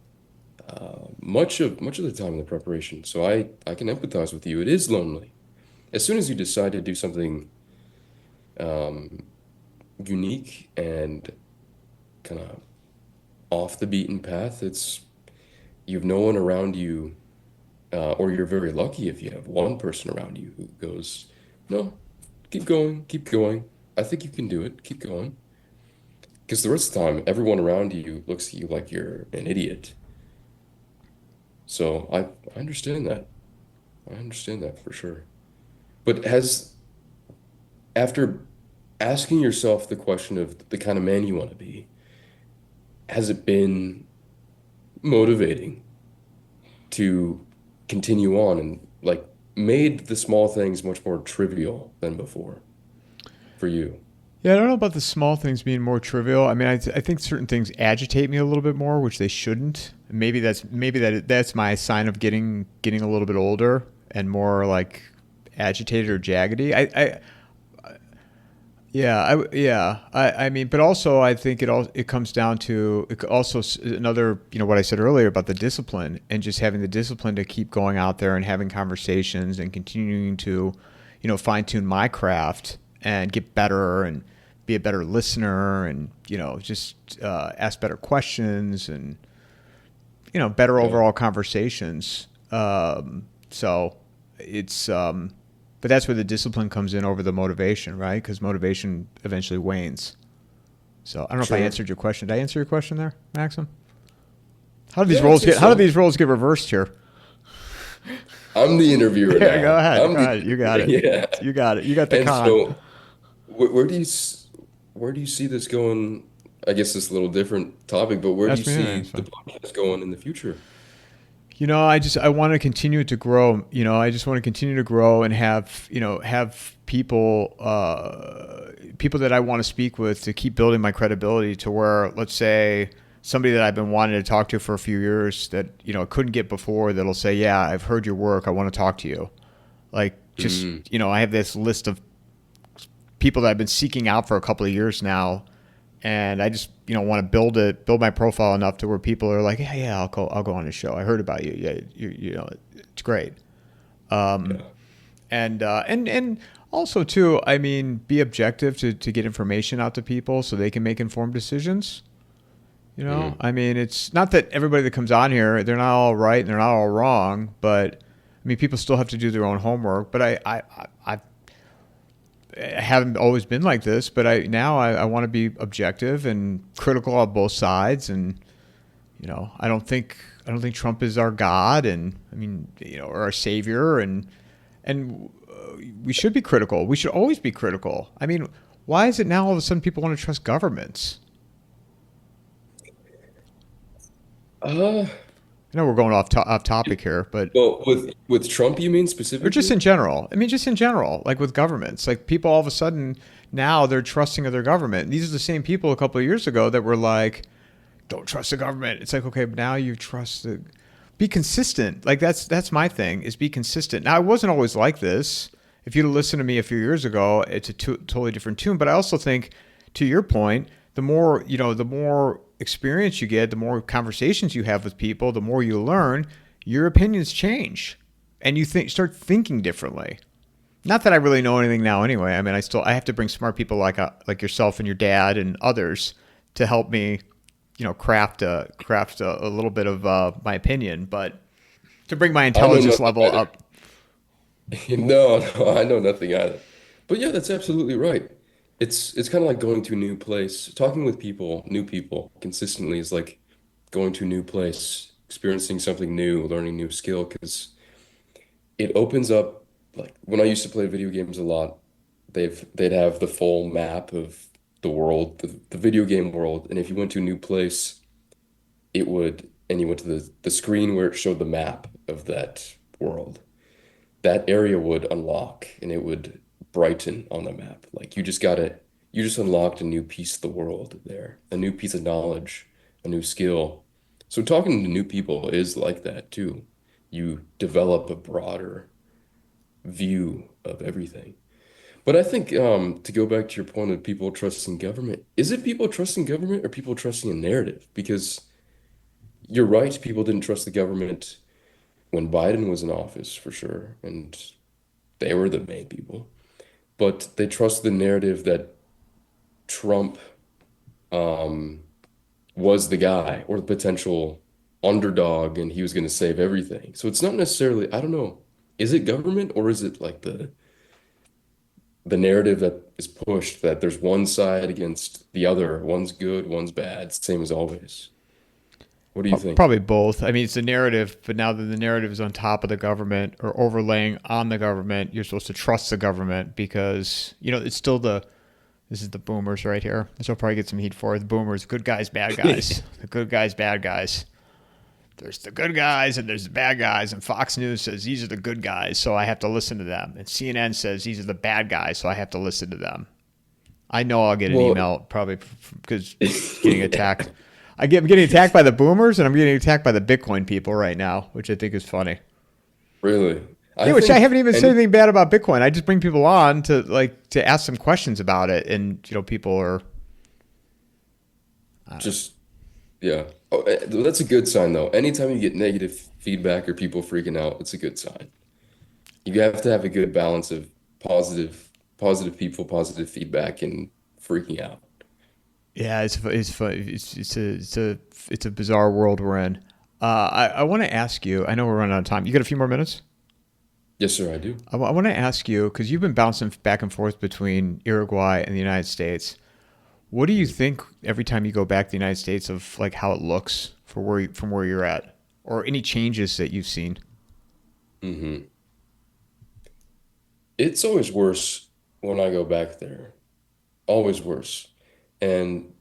much of the time in the preparation. So I can empathize with you. It is lonely. As soon as you decide to do something um, unique and kind of off the beaten path, it's you've no one around you, or you're very lucky if you have one person around you who goes, "No, keep going. I think you can do it. Keep going." Because the rest of the time, everyone around you looks at you like you're an idiot. So I understand that. I understand that for sure. But after asking yourself the question of the kind of man you want to be, has it been motivating to continue on and like made the small things much more trivial than before for you? Yeah, I don't know about the small things being more trivial. I mean, I think certain things agitate me a little bit more, which they shouldn't. Maybe that's my sign of getting a little bit older and more like agitated or jaggedy. I mean, but also I think it comes down to another, what I said earlier about the discipline, and just having the discipline to keep going out there and having conversations and continuing to, fine tune my craft and get better and be a better listener, and just ask better questions, and better Yeah, overall conversations. So it's but that's where the discipline comes in over the motivation, right? Because motivation eventually wanes. So I don't know if I sure. answered your question. Did I answer your question there, Maxim? How do these Yeah, I'd roles say get? How do so. these roles get reversed here? I'm the interviewer Yeah, go now. ahead. I'm Go the ahead. You got it. yeah. You got it. You got the And con. so where do where do you see this going? I guess it's a little different topic, but where do you Ask me anything. It's see the fine. podcast going in the future? I want to continue to grow. I just want to continue to grow and have people that I want to speak with, to keep building my credibility, to where, let's say, somebody that I've been wanting to talk to for a few years that couldn't get before, that'll say, "Yeah, I've heard your work. I want to talk to you." Like, just Mm, I have this list of people that I've been seeking out for a couple of years now, and I just want to build my profile enough to where people are like, yeah, I'll go on the show. I heard about you. Yeah, it's great. Yeah. And also too, I mean, be objective to get information out to people so they can make informed decisions. Hmm. I mean, it's not that everybody that comes on here, they're not all right and they're not all wrong, but I mean, people still have to do their own homework. But I haven't always been like this, but I want to be objective and critical on both sides. And I don't think Trump is our god, and I mean, or our savior, and we should be critical. We should always be critical. I mean, why is it now all of a sudden people want to trust governments? Uh, I know we're going off topic here, but well, with Trump, you mean or just in specifically? general. I mean, just in general, like with governments, like people all of a sudden now they're trusting of their government. These are the same people a couple of years ago that were like, "Don't trust the government." It's like, okay, but now you trust the. Be consistent. Like that's my thing is be consistent. Now I wasn't always like this. If you'd listened to me a few years ago, it's a totally different tune. But I also think, to your point, the more experience you get, the more conversations you have with people, the more you learn, your opinions change, and you start thinking differently. Not that I really know anything now, anyway. I mean, I have to bring smart people like yourself and your dad and others to help me, craft a little bit of my opinion, but to bring my I know intelligence nothing level either. up. No, no, I know nothing either. But yeah, that's absolutely right. It's kind of like going to a new place. Talking with people, new people, consistently is like going to a new place, experiencing something new, learning new skill, because it opens up like when I used to play video games a lot, they'd have the full map of the world, the video game world, and if you went to a new place, and you went to the screen where it showed the map of that world, that area would unlock and it would brighten on the map. Like you just unlocked a new piece of the world there, a new piece of knowledge, a new skill. So talking to new people is like that too. You develop a broader view of everything. But I think to go back to your point of people trusting government, is it people trusting government or people trusting a narrative? Because you're right, people didn't trust the government when Biden was in office for sure, and they were the main people. But they trust the narrative that Trump um, was the guy or the potential underdog and he was going to save everything. So it's not necessarily, I don't know, is it government or is it like the narrative that is pushed that there's one side against the other, one's good, one's bad, same as always. What do you think? Probably both. I mean, it's a narrative, but now that the narrative is on top of the government or overlaying on the government, you're supposed to trust the government because it's still the. This is the boomers right here. This will probably get some heat for it. The boomers, good guys, bad guys. The good guys, bad guys. There's the good guys and there's the bad guys. And Fox News says these are the good guys, so I have to listen to them. And CNN says these are the bad guys, so I have to listen to them. I know I'll get an Well, email probably because getting attacked. I'm getting attacked by the boomers and I'm getting attacked by the Bitcoin people right now, which I think is funny. really, I Yeah, which I think haven't even said any anything bad about Bitcoin. I just bring people on to ask some questions about it, and people are just yeah. Oh, that's a good sign though. Anytime you get negative feedback or people freaking out, it's a good sign. You have to have a good balance of positive people, positive feedback, and freaking out. yeah, it's fun. It's a bizarre world we're in. I want to ask you. I know we're running out of time. You got a few more minutes. Yes, sir, I do. I want to ask you because you've been bouncing back and forth between Uruguay and the United States. What do you think every time you go back to the United States of like how it looks for from where you're at, or any changes that you've seen? Hmm. It's always worse when I go back there. Always worse. And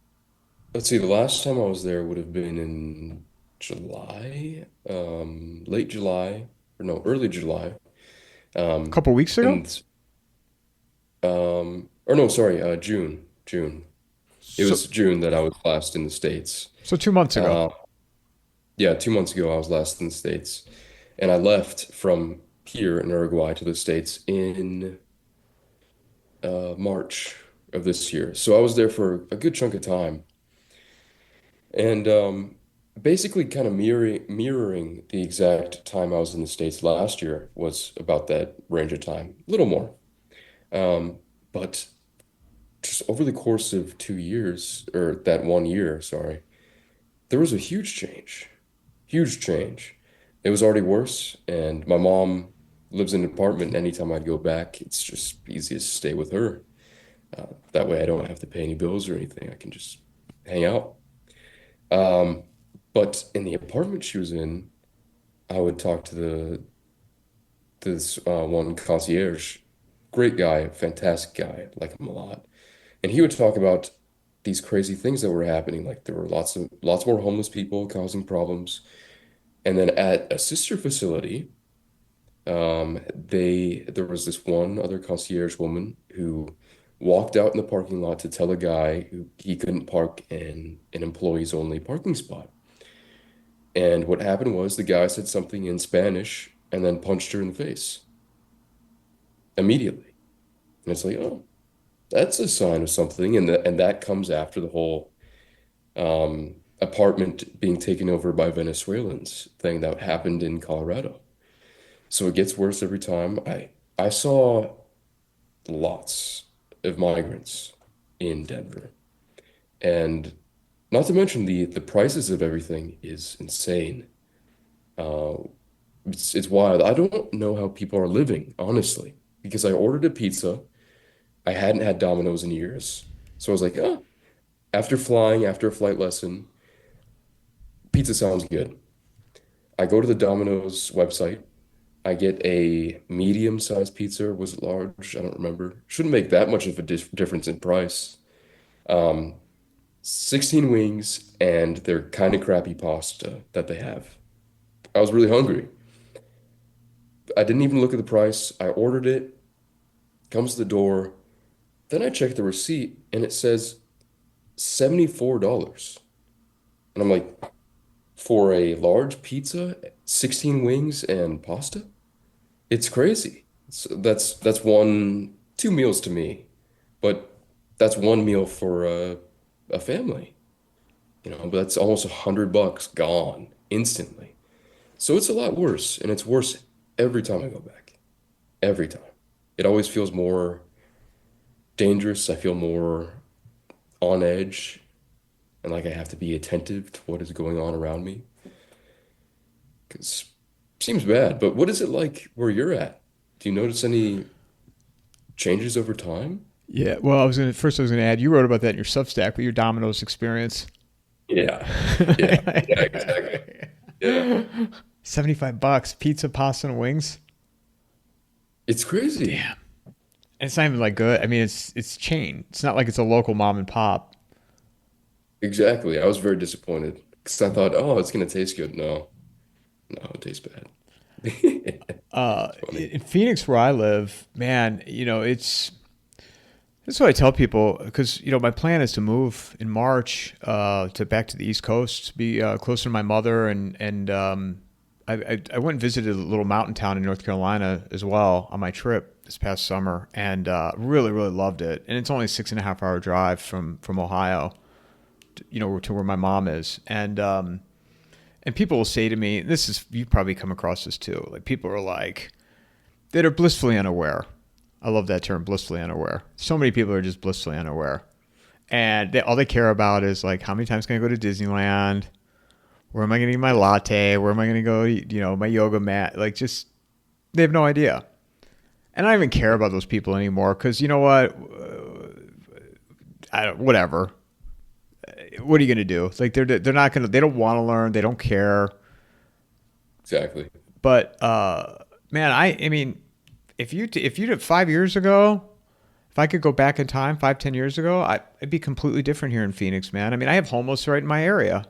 let's see, the last time I was there would have been in July, late July, or no, early July. A Um, couple weeks ago. and or no, sorry, June. It So was June that I was last in the States. 2 months ago. Uh, yeah, 2 months ago I was last in the States, and I left from here in Uruguay to the States in March of this year. So I was there for a good chunk of time. And basically kind of mirroring the exact time I was in the States last year was about that range of time, a little more. But just over the course of 2 years, or that 1 year, sorry, there was a huge change. Huge change. It was already worse, and my mom lives in an apartment. Anytime I'd go back, it's just easiest to stay with her. That way I don't have to pay any bills or anything. I can just hang out. Um, but in the apartment she was in, I would talk to this one concierge, great guy, fantastic guy, like him a lot. And he would talk about these crazy things that were happening. Like there were lots more homeless people causing problems. And then at a sister facility, there was this one other concierge woman who walked out in the parking lot to tell a guy who he couldn't park in an employees only parking spot. And what happened was the guy said something in Spanish and then punched her in the face immediately. And it's like, oh, that's a sign of something. And that comes after the whole apartment being taken over by Venezuelans thing that happened in Colorado. So it gets worse every time. I saw lots of migrants in Denver. And not to mention the prices of everything is insane. Uh, it's wild. I don't know how people are living, honestly, because I ordered a pizza. I hadn't had Domino's in years. So I was like, oh, after a flight lesson, pizza sounds good. I go to the Domino's website. I get a medium-sized pizza, or was it large? I don't remember. Shouldn't make that much of a difference in price. Um, 16 wings and their kind of crappy pasta that they have. I was really hungry. I didn't even look at the price. I ordered it, comes to the door. Then I check the receipt and it says $74. And I'm like, for a large pizza, 16 wings and pasta? It's crazy. So that's two meals to me, but that's one meal for a family, but that's almost $100 gone instantly. So it's a lot worse, and it's worse every time I go back. Every time. It always feels more dangerous. I feel more on edge, and like I have to be attentive to what is going on around me. Because it seems bad, but what is it like where you're at? Do you notice any changes over time? Yeah. Well, I was gonna add. You wrote about that in your Substack with your Domino's experience. Yeah. Yeah. Yeah, exactly. Yeah. $75, pizza, pasta, and wings. It's crazy. Damn. And it's not even like good. I mean, it's chain. It's not like it's a local mom and pop. Exactly. I was very disappointed because I thought, oh, it's gonna taste good. No, no, it tastes bad. It's funny. In Phoenix, where I live, man, that's what I tell people because my plan is to move in March to back to the East Coast, to be closer to my mother, and I went and visited a little mountain town in North Carolina as well on my trip this past summer, and really really loved it. And it's only a 6.5 hour drive from Ohio, to where my mom is, and people will say to me, this is you probably come across this too, like people are like that are blissfully unaware. I love that term, blissfully unaware. So many people are just blissfully unaware. And all they care about is like, how many times can I go to Disneyland? Where am I going to get my latte? Where am I going to go eat, my yoga mat? Like just, they have no idea. And I don't even care about those people anymore because you know what? Whatever. What are you going to do? Like they're not going to, they don't want to learn. They don't care. Exactly. But man, I mean, if you did 5 years ago, if I could go back in time, 5, 10 years ago, it'd be completely different here in Phoenix, man. I mean, I have homeless right in my area.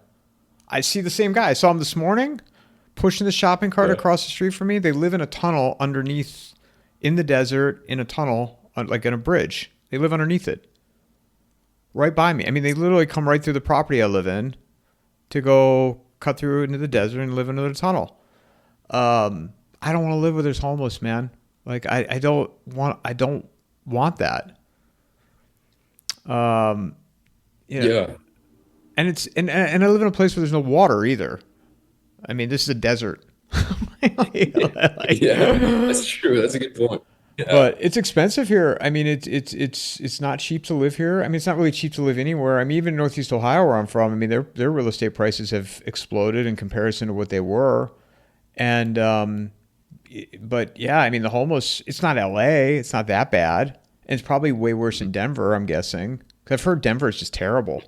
I see the same guy. I saw him this morning pushing the shopping cart Yeah. across the street from me. They live in a tunnel underneath, in the desert, in a tunnel, like in a bridge. They live underneath it, right by me. I mean, they literally come right through the property I live in to go cut through into the desert and live into the tunnel. I don't want to live where there's homeless, man. Like I don't want that. You know, Yeah. and and I live in a place where there's no water either. I mean, this is a desert. Yeah, that's true. That's a good point. Yeah. But it's expensive here. I mean, it's not cheap to live here. I mean, it's not really cheap to live anywhere. I mean, even in Northeast Ohio, where I'm from, I mean, their real estate prices have exploded in comparison to what they were. And but yeah, I mean, the homeless. It's not L.A. It's not that bad. And it's probably way worse in Denver. I'm guessing. 'Cause I've heard Denver is just terrible.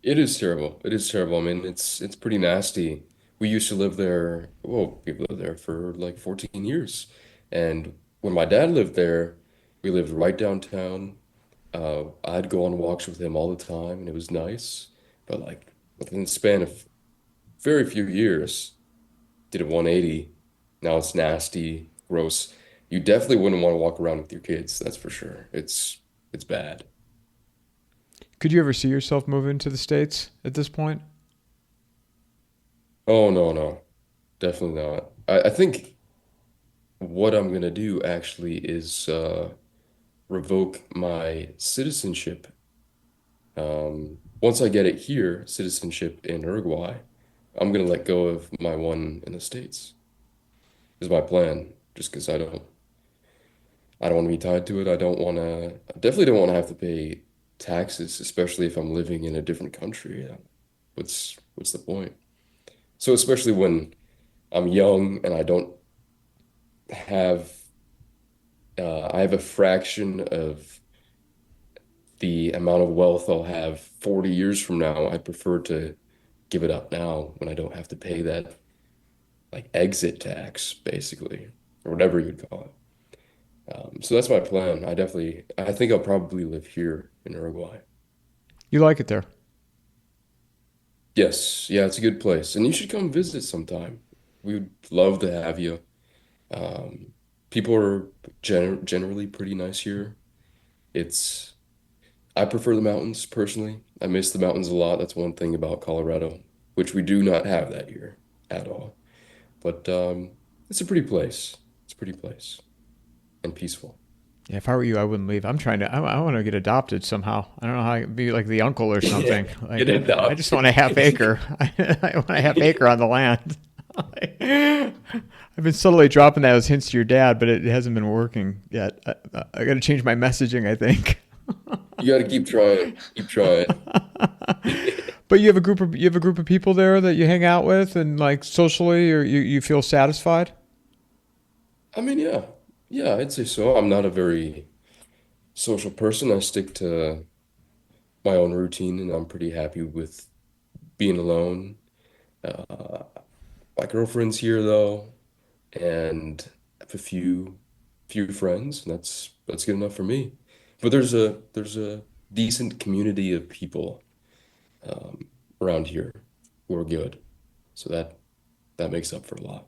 It is terrible. It is terrible. I mean, it's pretty nasty. We used to live there. Well, we lived there for like 14 years. And when my dad lived there, we lived right downtown. I'd go on walks with him all the time, and it was nice. But like within the span of very few years, did a 180. Now it's nasty, gross. You definitely wouldn't want to walk around with your kids, that's for sure. It's bad. Could you ever see yourself moving to the States at this point? Oh no, no, definitely not. I think what I'm gonna do actually is revoke my citizenship. Once I get it here, citizenship in Uruguay, I'm gonna let go of my one in the States. Is my plan. Just because I don't want to be tied to it. I definitely don't want to have to pay taxes, especially if I'm living in a different country. What's the point? So especially when I'm young and have I have a fraction of the amount of wealth I'll have 40 years from now. I prefer to give it up now when I don't have to pay that like exit tax, basically, or whatever you'd call it. So that's my plan. I think I'll probably live here in Uruguay. You like it there? Yes, yeah, it's a good place, and you should come visit sometime. We would love to have you. Um, People are generally pretty nice here. It's I prefer the mountains personally. I miss the mountains a lot. That's one thing about Colorado, which we do not have that here at all. But it's a pretty place. It's a pretty place and peaceful. Yeah, if I were you, I wouldn't leave. I'm trying to. I want to get adopted somehow. I don't know how I could be like the uncle or Yeah, something. get Like, it I just want a half acre. I want a half acre on the land. I've been subtly dropping those hints to your dad, but it hasn't been working yet. I got to change my messaging, I think. You got to keep trying. Keep trying. But you have a group of people there that you hang out with, and like socially, or you feel satisfied. I mean, yeah. Yeah, I'd say so. I'm not a very social person. I stick to my own routine and I'm pretty happy with being alone. Uh, my girlfriend's here though, and I have a few friends, and that's good enough for me. But there's a decent community of people um, around here who are good. So that makes up for a lot.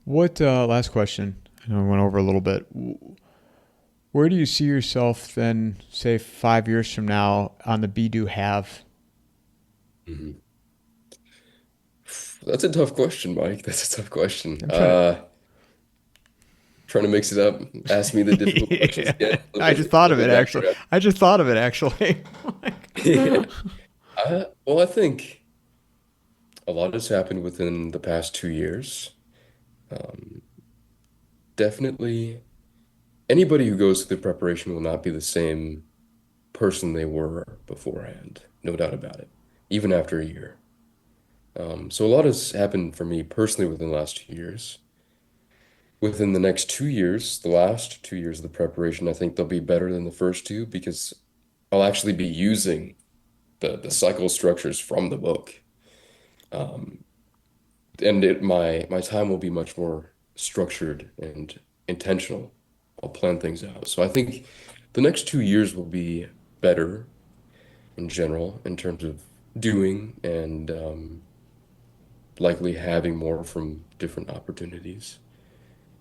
What last question? I know I went over a little bit. Where do you see yourself then, say 5 years from now, on the be do have? Mhm. That's a tough question, Mike. That's a tough question. I'm trying Trying to mix it up. Ask me the difficult questions to. again. I just thought Flip of it it back actually. around. I just thought of it actually. Yeah. Well, I think a lot has happened within the past 2 years. Um, Definitely, anybody who goes through the preparation will not be the same person they were beforehand. No doubt about it, even after a year. So a lot has happened for me personally within the last 2 years. Within the next 2 years, the last 2 years of the preparation, I think they'll be better than the first two because I'll actually be using the cycle structures from the book. Um, and my time will be much more structured and intentional. I'll plan things out. So I think the next 2 years will be better in general in terms of doing and likely having more from different opportunities.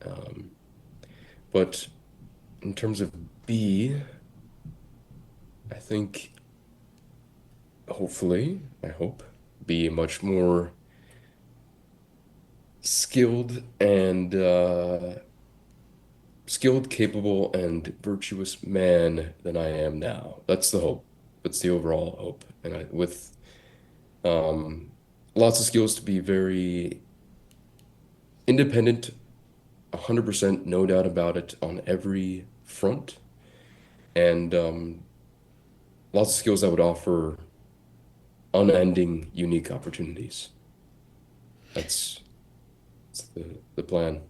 Um, but in terms of B, I think hopefully, I hope, be much more skilled and skilled, capable, and virtuous man than I am now. That's the hope. That's the overall hope. And with um, lots of skills to be very independent, 100%, no doubt about it, on every front, and lots of skills that would offer unending, unique opportunities. That's, that's the plan.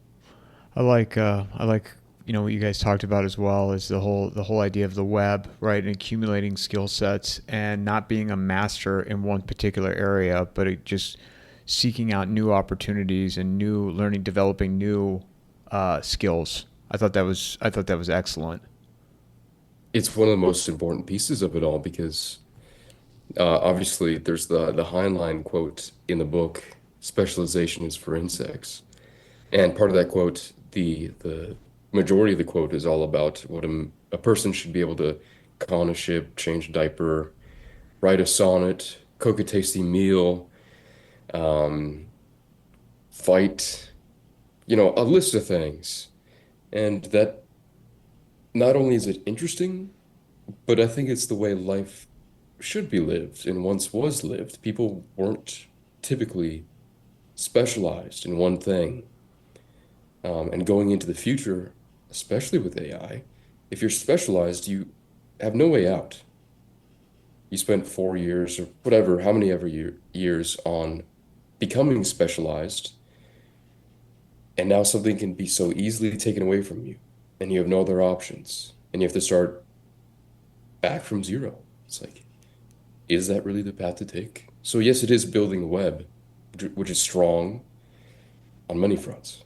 I like what you guys talked about as well is the whole idea of the web, right? And accumulating skill sets and not being a master in one particular area, but just seeking out new opportunities and new learning, developing new skills. I thought that was excellent. It's one of the most important pieces of it all because obviously there's the Heinlein quote in the book, specialization is for insects. And part of that quote, the majority of the quote is all about what a person should be able to con a ship, change a diaper, write a sonnet, cook a tasty meal, um, fight, a list of things. And that not only is it interesting, but I think it's the way life should be lived and once was lived. People weren't typically specialized in one thing. And going into the future, especially with AI, if you're specialized, you have no way out. You spent 4 years or whatever, how many ever years on becoming specialized, and now something can be so easily taken away from you, and you have no other options, and you have to start back from zero. It's like, is that really the path to take? So yes, it is building a web, which is strong on many fronts.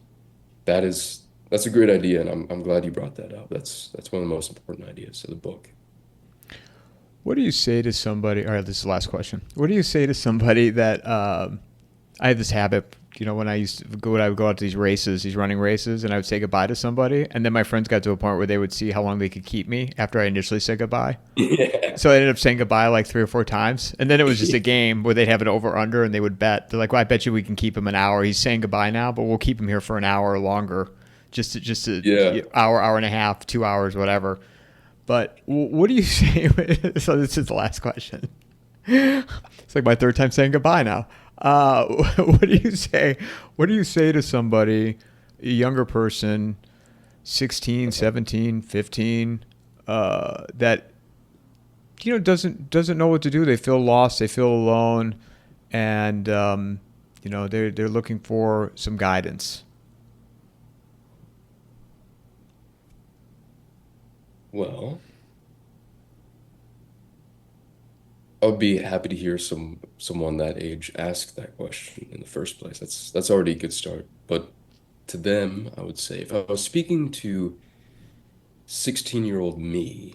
That's a great idea, and I'm glad you brought that up. That's one of the most important ideas of the book. What do you say to somebody? All right, this is the last question. What do you say to somebody that I had this habit, when I would go out to these races, these running races, and I would say goodbye to somebody, and then my friends got to a point where they would see how long they could keep me after I initially said goodbye. Yeah. So I ended up saying goodbye like 3 or 4 times, and then it was just a game where they'd have an over under, and they would bet. They're like, "Well, I bet you we can keep him an hour. He's saying goodbye now, but we'll keep him here for an hour or longer, just to Yeah. hour and a half, 2 hours, whatever." But what do you say? So this is the last question. It's like my third time saying goodbye now. What do you say? What do you say to somebody, a younger person, 16, 17, 15, that doesn't know what to do? They feel lost. They feel alone, and they're looking for some guidance. Well, I would be happy to hear someone that age ask that question in the first place. That's already a good start. But to them, I would say if I was speaking to 16-year-old me,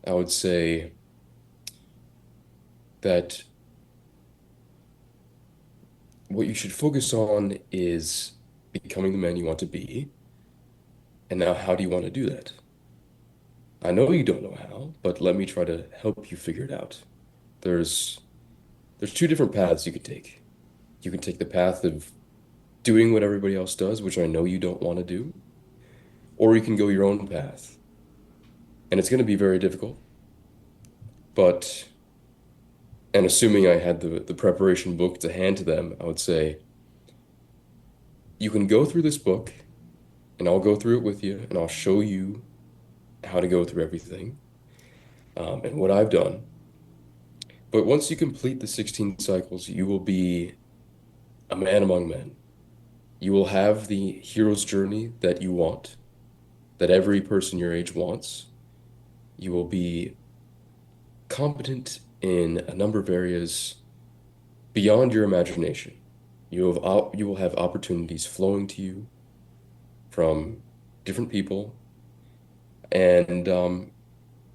I would say that what you should focus on is becoming the man you want to be. And now, how do you want to do that? I know you don't know how, but let me try to help you figure it out. There's there's two different paths you could take. You can take the path of doing what everybody else does, which I know you don't want to do, or you can go your own path. And it's going to be very difficult, but and assuming I had the preparation book to hand to them, I would say you can go through this book and I'll go through it with you and I'll show you how to go through everything and what I've done. But once you complete the 16 cycles, you will be a man among men. You will have the hero's journey that you want, that every person your age wants. You will be competent in a number of areas beyond your imagination. You will have opportunities flowing to you from different people, and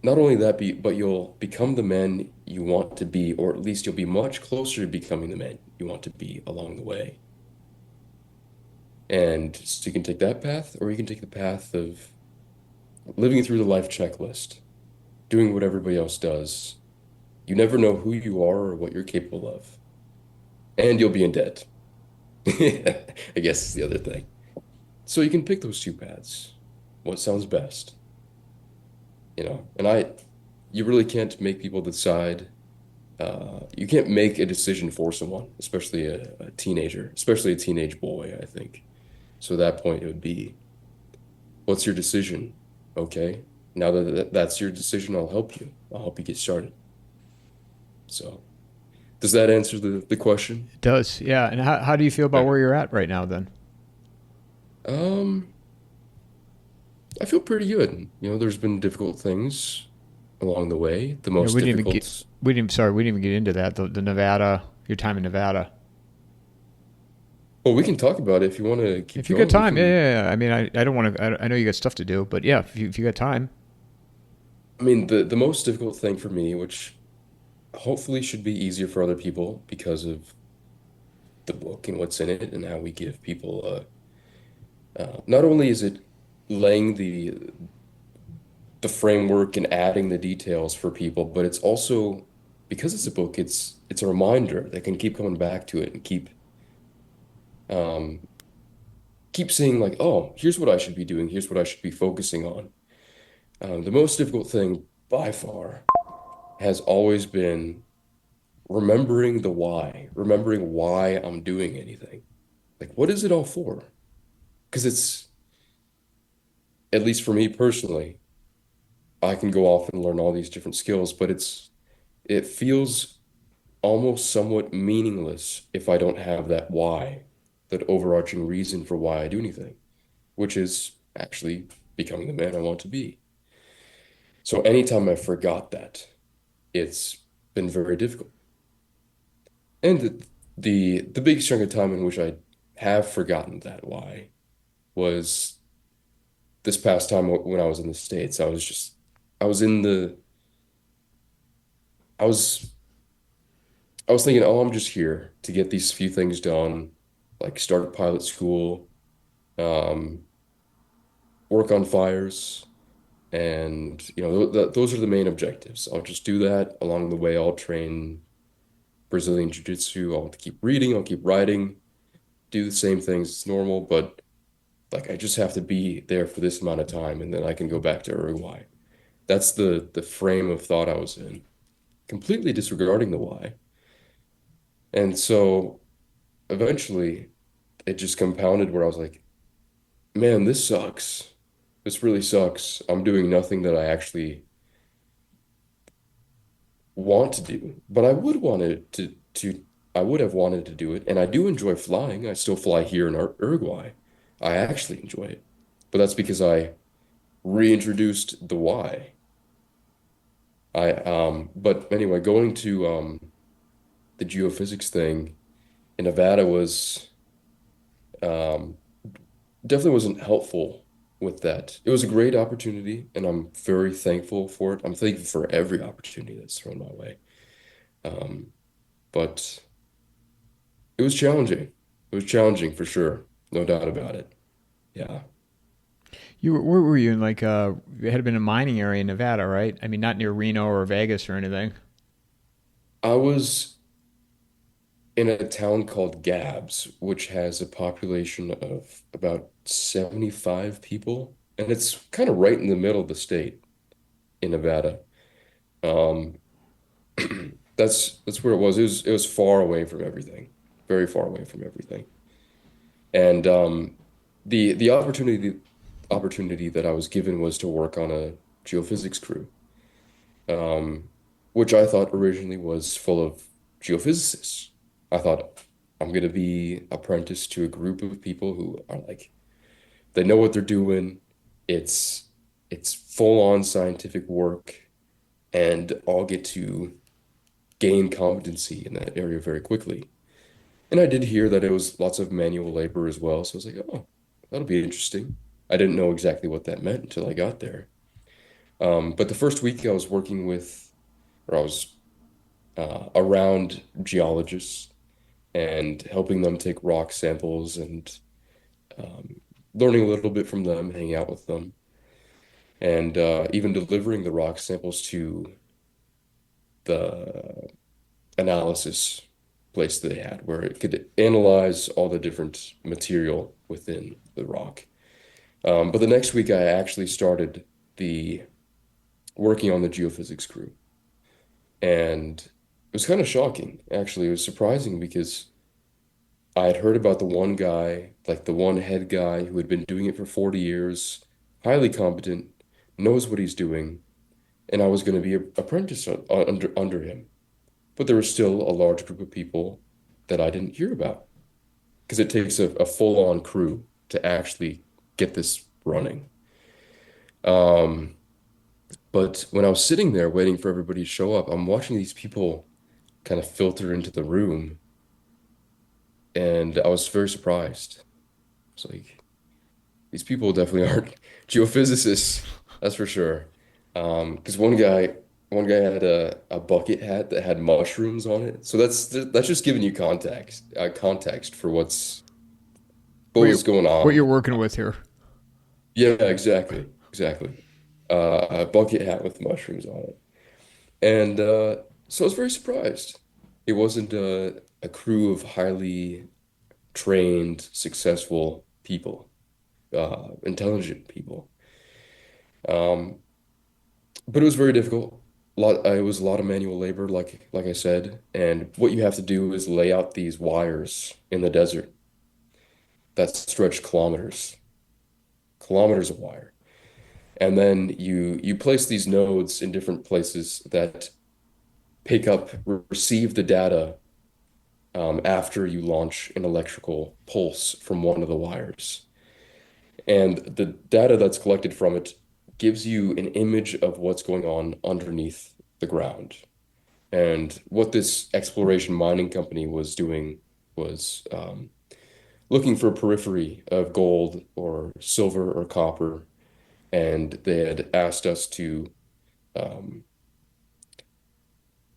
not only that, but you'll become the man you want to be, or at least you'll be much closer to becoming the man you want to be along the way. And so you can take that path, or you can take the path of living through the life checklist, doing what everybody else does. You never know who you are or what you're capable of, and you'll be in debt. I guess is the other thing. So you can pick those two paths. what sounds best, you know. You really can't make people decide. You can't make a decision for someone, especially a teenager, especially a teenage boy, I think. So at that point, it would be, what's your decision? Okay. Now that that's your decision, I'll help you. I'll help you get started. So, does that answer the question? It does, yeah. And how do you feel about Yeah. where you're at right now then? Um, I feel pretty good. You know, there's been difficult things along the way. The Yeah, most we didn't even get difficult, we didn't sorry we didn't even get into that the Nevada, your time in Nevada. well, we can talk about it if you want to keep If you got going. We time, yeah, can, yeah, yeah. I mean, I don't want to. I know you got stuff to do, but yeah, if you got time, I mean, the most difficult thing for me, which hopefully should be easier for other people because of the book and what's in it and how we give people not only is it laying the framework and adding the details for people, but it's also because it's a book, it's a reminder that can keep coming back to it and um keep saying like, oh, here's what I should be doing, here's what I should be focusing on. The most difficult thing by far has always been remembering why I'm doing anything. Like, what is it all for? Because it's, at least for me personally, I can go off and learn all these different skills, but it feels almost somewhat meaningless if I don't have that why, that overarching reason for why I do anything, which is actually becoming the man I want to be. So anytime I forgot that, it's been very difficult. And the biggest chunk of time in which I have forgotten that why was this past time when I was in the States. I was in the I was I was thinking, oh, I'm just here to get these few things done, like start pilot school, um, work on fires, and you know those are the main objectives. I'll just do that. Along the way, I'll train Brazilian Jiu-Jitsu. I'll keep reading, I'll keep writing, do the same things as normal, but like I just have to be there for this amount of time, and then I can go back to Uruguay. That's the frame of thought I was in, completely disregarding the why. And so eventually it just compounded where I was like, man, this sucks. This really sucks. I'm doing nothing that I actually want to do, but I would want it to I would have wanted to do it, and I do enjoy flying. I still fly here in Uruguay. I actually enjoy it, but that's because I reintroduced the why. But anyway, going to the geophysics thing in Nevada was um definitely wasn't helpful with that. It was a great opportunity, and I'm very thankful for it. I'm thankful for every opportunity that's thrown my way. Um, but it was challenging. It was challenging for sure, no doubt about it. Yeah, where were you in like it had been a mining area in Nevada, right? I mean, not near Reno or Vegas or anything. I was in a town called Gabs, which has a population of about 75 people, and it's kind of right in the middle of the state in Nevada. Um, that's where it was. It was far away from everything, very far away from everything. And the opportunity that I was given was to work on a geophysics crew, um, which I thought originally was full of geophysicists. I thought I'm gonna be apprenticed to a group of people who are like they know what they're doing. It's it's full on scientific work, and I'll get to gain competency in that area very quickly. And I did hear that it was lots of manual labor as well. So I was like, oh, that'll be interesting. I didn't know exactly what that meant until I got there. But the first week I was working with, or I was around geologists and helping them take rock samples and um, learning a little bit from them, hanging out with them, and even delivering the rock samples to the analysis place they had where it could analyze all the different material within the rock. But the next week I actually started the working on the geophysics crew. And it was kind of shocking, actually. It was surprising because I had heard about the one guy, like the one head guy who had been doing it for 40 years, highly competent, knows what he's doing, and I was going to be an apprentice under him. But there was still a large group of people that I didn't hear about because it takes a full-on crew to actually get this running. Um, but when I was sitting there waiting for everybody to show up, I'm watching these people kind of filter into the room, and I was very surprised. It's like these people definitely aren't geophysicists, that's for sure. Because one guy had a bucket hat that had mushrooms on it. So that's just giving you context for what What was going you're on. working with here? Yeah, exactly. A bucket hat with mushrooms on it, and so I was very surprised. It wasn't a crew of highly trained, successful people, intelligent people. Um, but it was very difficult. It was a lot of manual labor, like I said, and what you have to do is lay out these wires in the desert that stretch kilometers of wire, and then you place these nodes in different places that receive the data after you launch an electrical pulse from one of the wires. And the data that's collected from it gives you an image of what's going on underneath the ground. And what this exploration mining company was doing was looking for a periphery of gold or silver or copper. And they had asked us to um,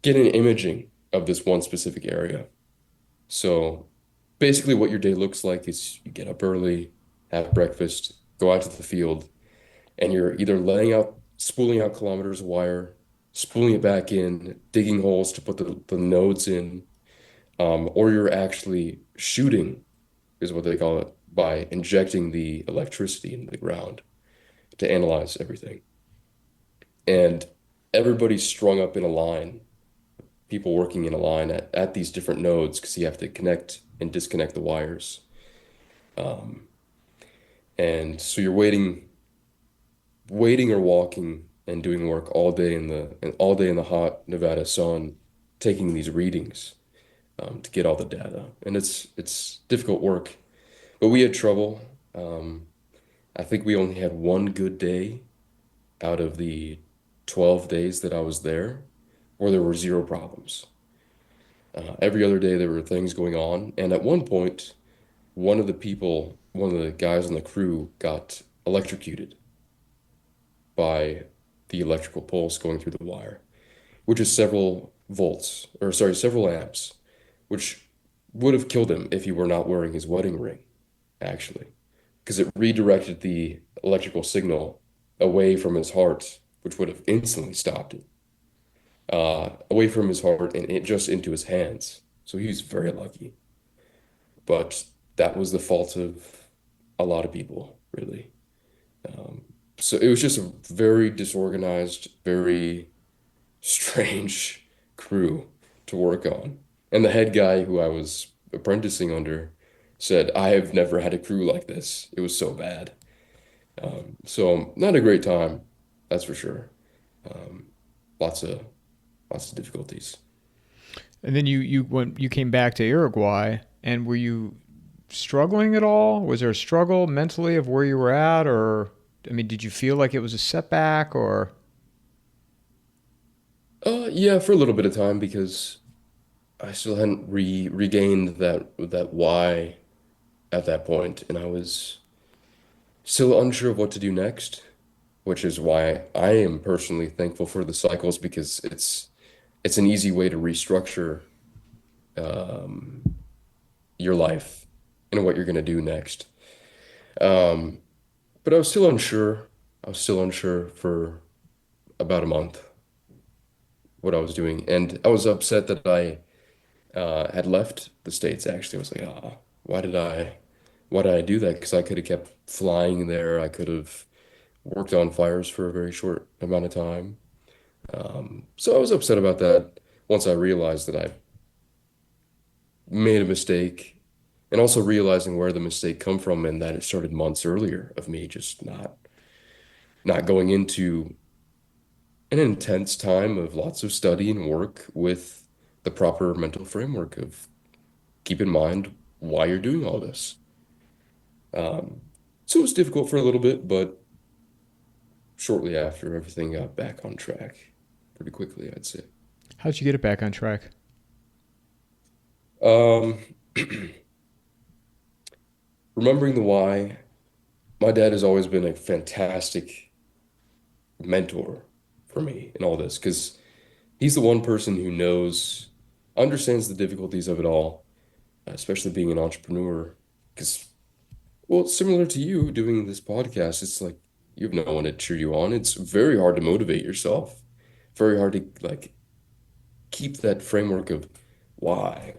get an imaging of this one specific area. So basically, what your day looks like is you get up early, have breakfast, go out to the field, and you're either spooling out kilometers of wire, spooling it back in, digging holes to put the nodes in, or you're actually shooting, is what they call it, by injecting the electricity into the ground to analyze everything. And everybody's strung up in a line, people working in a line at these different nodes because you have to connect and disconnect the wires. Um, and so you're waiting or walking and doing work all day in the hot Nevada sun, taking these readings to get all the data. And it's difficult work, but we had trouble. Um, I think we only had one good day out of the 12 days that I was there where there were zero problems. Every other day there were things going on, and at one point, one of the guys on the crew got electrocuted by the electrical pulse going through the wire, which is several volts, or sorry, several amps, which would have killed him if he were not wearing his wedding ring, actually, because it redirected the electrical signal away from his heart, which would have instantly stopped it, away from his heart and it just into his hands. So he was very lucky. But that was the fault of a lot of people, really. Um, so it was just a very disorganized, very strange crew to work on. And the head guy who I was apprenticing under said, I have never had a crew like this. It was so bad. So not a great time, that's for sure. Um, lots of lots of difficulties. And then you came back to Uruguay, and were you struggling at all? Was there a struggle mentally of where you were at, or I mean, did you feel like it was a setback, or Yeah, for a little bit of time because I still hadn't regained that why at that point, and I was still unsure of what to do next, which is why I am personally thankful for the cycles because it's an easy way to restructure um, your life and what you're going to do next. Um, but I was still unsure. I was still unsure for about a month what I was doing, and I was upset that I had left the States. Actually, I was like, ah, why did I? why did I do that? Because I could have kept flying there. I could have worked on fires for a very short amount of time. So I was upset about that once I realized that I made a mistake, and also realizing where the mistake come from and that it started months earlier of me just not going into an intense time of lots of study and work with the proper mental framework of keep in mind why you're doing all this. Um, so it was difficult for a little bit, but shortly after, everything got back on track pretty quickly, I'd say. How'd you get it back on track? Um, remembering the why, my dad has always been a fantastic mentor for me in all this because he's the one person who understands the difficulties of it all, especially being an entrepreneur. Because, well, similar to you doing this podcast, it's like you have no one to cheer you on. It's very hard to motivate yourself, very hard to like keep that framework of why.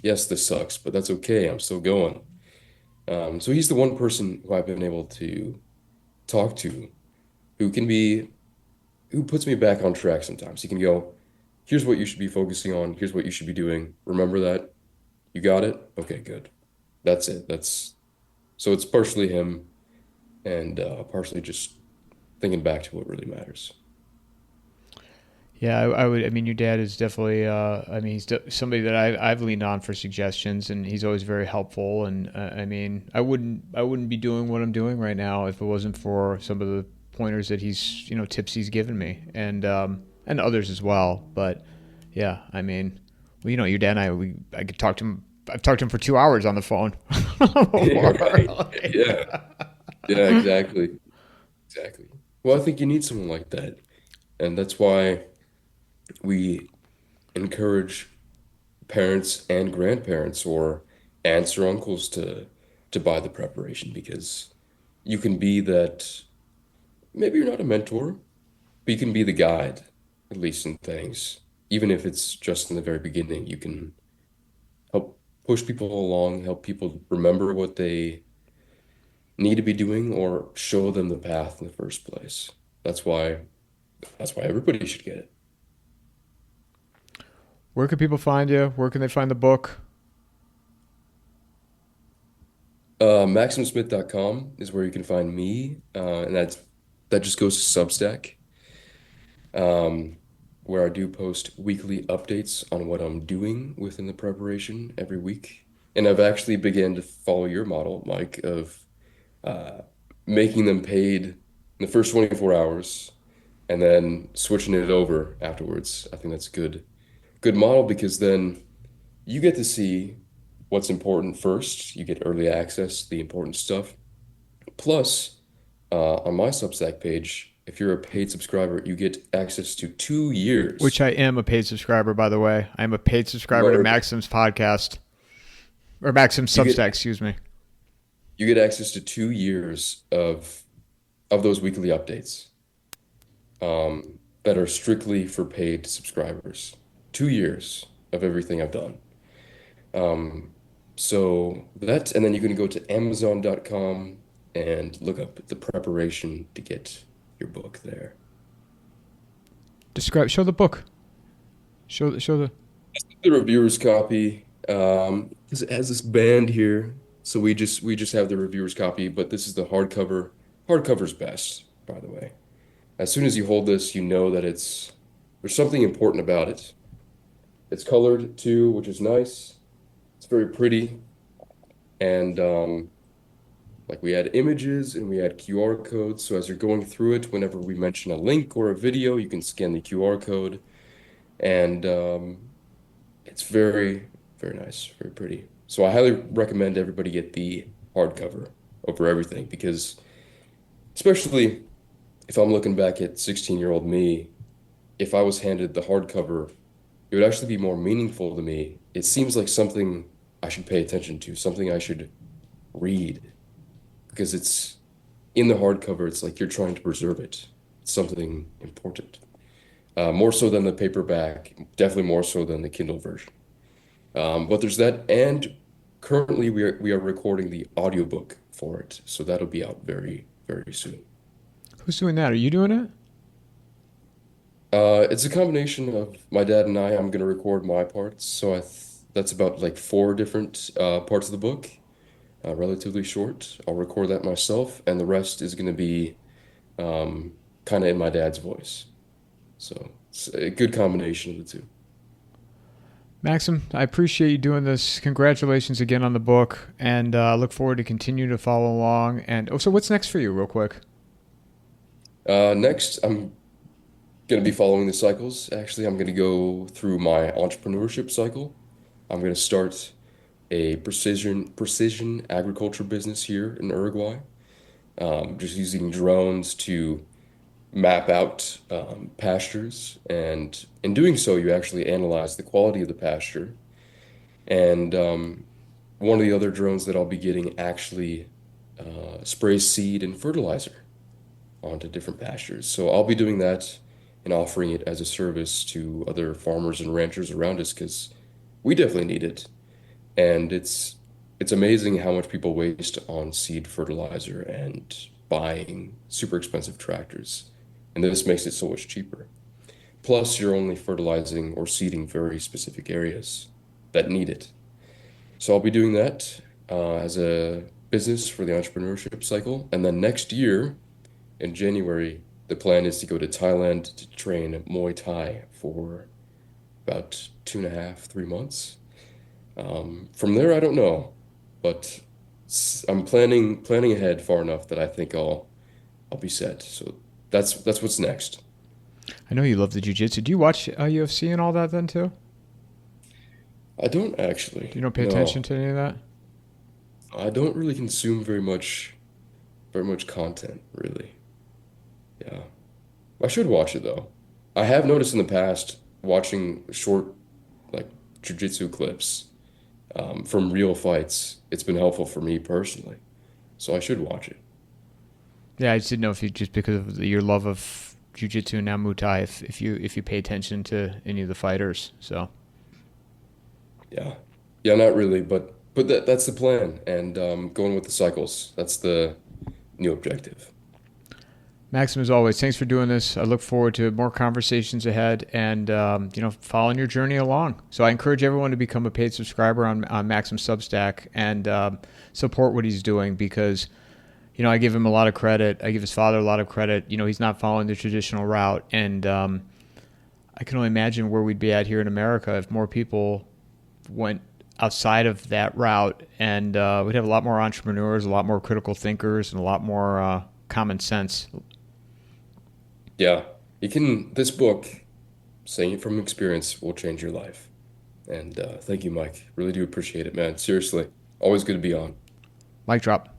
Yes, this sucks, but that's okay. I'm still going. So he's the one person who I've been able to talk to who can be who puts me back on track sometimes. He can go, here's what you should be focusing on, here's what you should be doing. Remember that? You got it? Okay, good. That's it. That's so it's partially him and partially just thinking back to what really matters. Yeah, I would. I mean, your dad is definitely. I mean, somebody that I've leaned on for suggestions, and he's always very helpful. And I mean, I wouldn't be doing what I'm doing right now if it wasn't for some of the pointers that he's, tips he's given me, and others as well. But yeah, I mean, well, your dad and I could talk to him. I've talked to him for 2 hours on the phone. Yeah, right. Yeah. Yeah, exactly. Exactly. Well, I think you need someone like that. And that's why we encourage parents and grandparents or aunts or uncles to buy the preparation because you can be that maybe you're not a mentor, but you can be the guide, at least in things. Even if it's just in the very beginning, you can help push people along, help people remember what they need to be doing or show them the path in the first place. That's why that's why everybody should get it. Where can people find you? Where can they find the book? MaximSmith.com is where you can find me, and that just goes to Substack, um, where I do post weekly updates on what I'm doing within the preparation every week. And I've actually began to follow your model, Mike, of uh, making them paid in the first 24 hours and then switching it over afterwards. I think that's a good model because then you get to see what's important first. You get early access to the important stuff. Plus, on my Substack page, if you're a paid subscriber, you get access to 2 years. Which I am a paid subscriber, by the way. I'm a paid subscriber to Word. Maxim's podcast or Maxim's You get Substack. Excuse me. you get access to 2 years of those weekly updates that are strictly for paid subscribers. 2 years of everything I've done. Um, so that, and then you can go to Amazon.com and look up the preparation to get your book there. Describe. Show the book. Show the. The reviewer's copy, 'cause it has this band here, so we just have the reviewer's copy, but this is the hardcover. Hardcover's best, by the way. As soon as you hold this, you know that there's something important about it. It's colored too, which is nice. It's very pretty, and like we had images and we had QR codes. So as you're going through it, whenever we mention a link or a video, you can scan the QR code, and it's very nice, very pretty. So I highly recommend everybody get the hardcover over everything because, especially if I'm looking back at 16-year-old me, if I was handed the hardcover, it would actually be more meaningful to me. It seems like something I should pay attention to, something I should read because it's in the hardcover. It's like you're trying to preserve it. It's something important. More so than the paperback, definitely more so than the Kindle version. But there's that, and currently we are recording the audiobook for it, so that'll be out very, very soon. Who's doing that? Are you doing it? It's a combination of my dad and I. I'm gonna record my parts, so that's about like four different parts of the book, relatively short. I'll record that myself, and the rest is gonna be kind of in my dad's voice. So it's a good combination of the two. Maxim, I appreciate you doing this. Congratulations again on the book, and look forward to continue to follow along. And oh, so what's next for you, real quick? Next, I'm going to be following the cycles. Actually, I'm going to go through my entrepreneurship cycle. I'm going to start a precision agriculture business here in Uruguay. Just using drones to map out pastures, and in doing so, you actually analyze the quality of the pasture. And one of the other drones that I'll be getting actually sprays seed and fertilizer onto different pastures. So I'll be doing that and offering it as a service to other farmers and ranchers around us because we definitely need it. And it's amazing how much people waste on seed fertilizer and buying super expensive tractors. And this makes it so much cheaper. Plus, you're only fertilizing or seeding very specific areas that need it. So I'll be doing that as a business for the entrepreneurship cycle. And then next year, in January, the plan is to go to Thailand to train Muay Thai for about 2.5, 3 months. From there, I don't know, but I'm planning ahead far enough that I think I'll be set. So that's what's next. I know you love the jujitsu. Do you watch UFC and all that then too? I don't Do you actually. don't pay attention No, to any of that? I don't really consume very much content, really. Yeah. I should watch it though. I have noticed in the past watching short like jujitsu clips from real fights. It's been helpful for me personally, so I should watch it. Yeah, I just didn't know if you just because of your love of jujitsu and now Muay Thai, if you pay attention to any of the fighters. So Yeah, yeah, not really, but that's the plan, and going with the cycles. That's the new objective. Maxim, as always, thanks for doing this. I look forward to more conversations ahead and following your journey along. So I encourage everyone to become a paid subscriber on Maxim Substack and support what he's doing because I give him a lot of credit. I give his father a lot of credit. He's not following the traditional route, and I can only imagine where we'd be at here in America if more people went outside of that route, and we'd have a lot more entrepreneurs, a lot more critical thinkers, and a lot more common sense. Yeah, you can. This book, saying it from experience, will change your life. And thank you, Mike. Really do appreciate it, man. Seriously, always good to be on. Mic drop.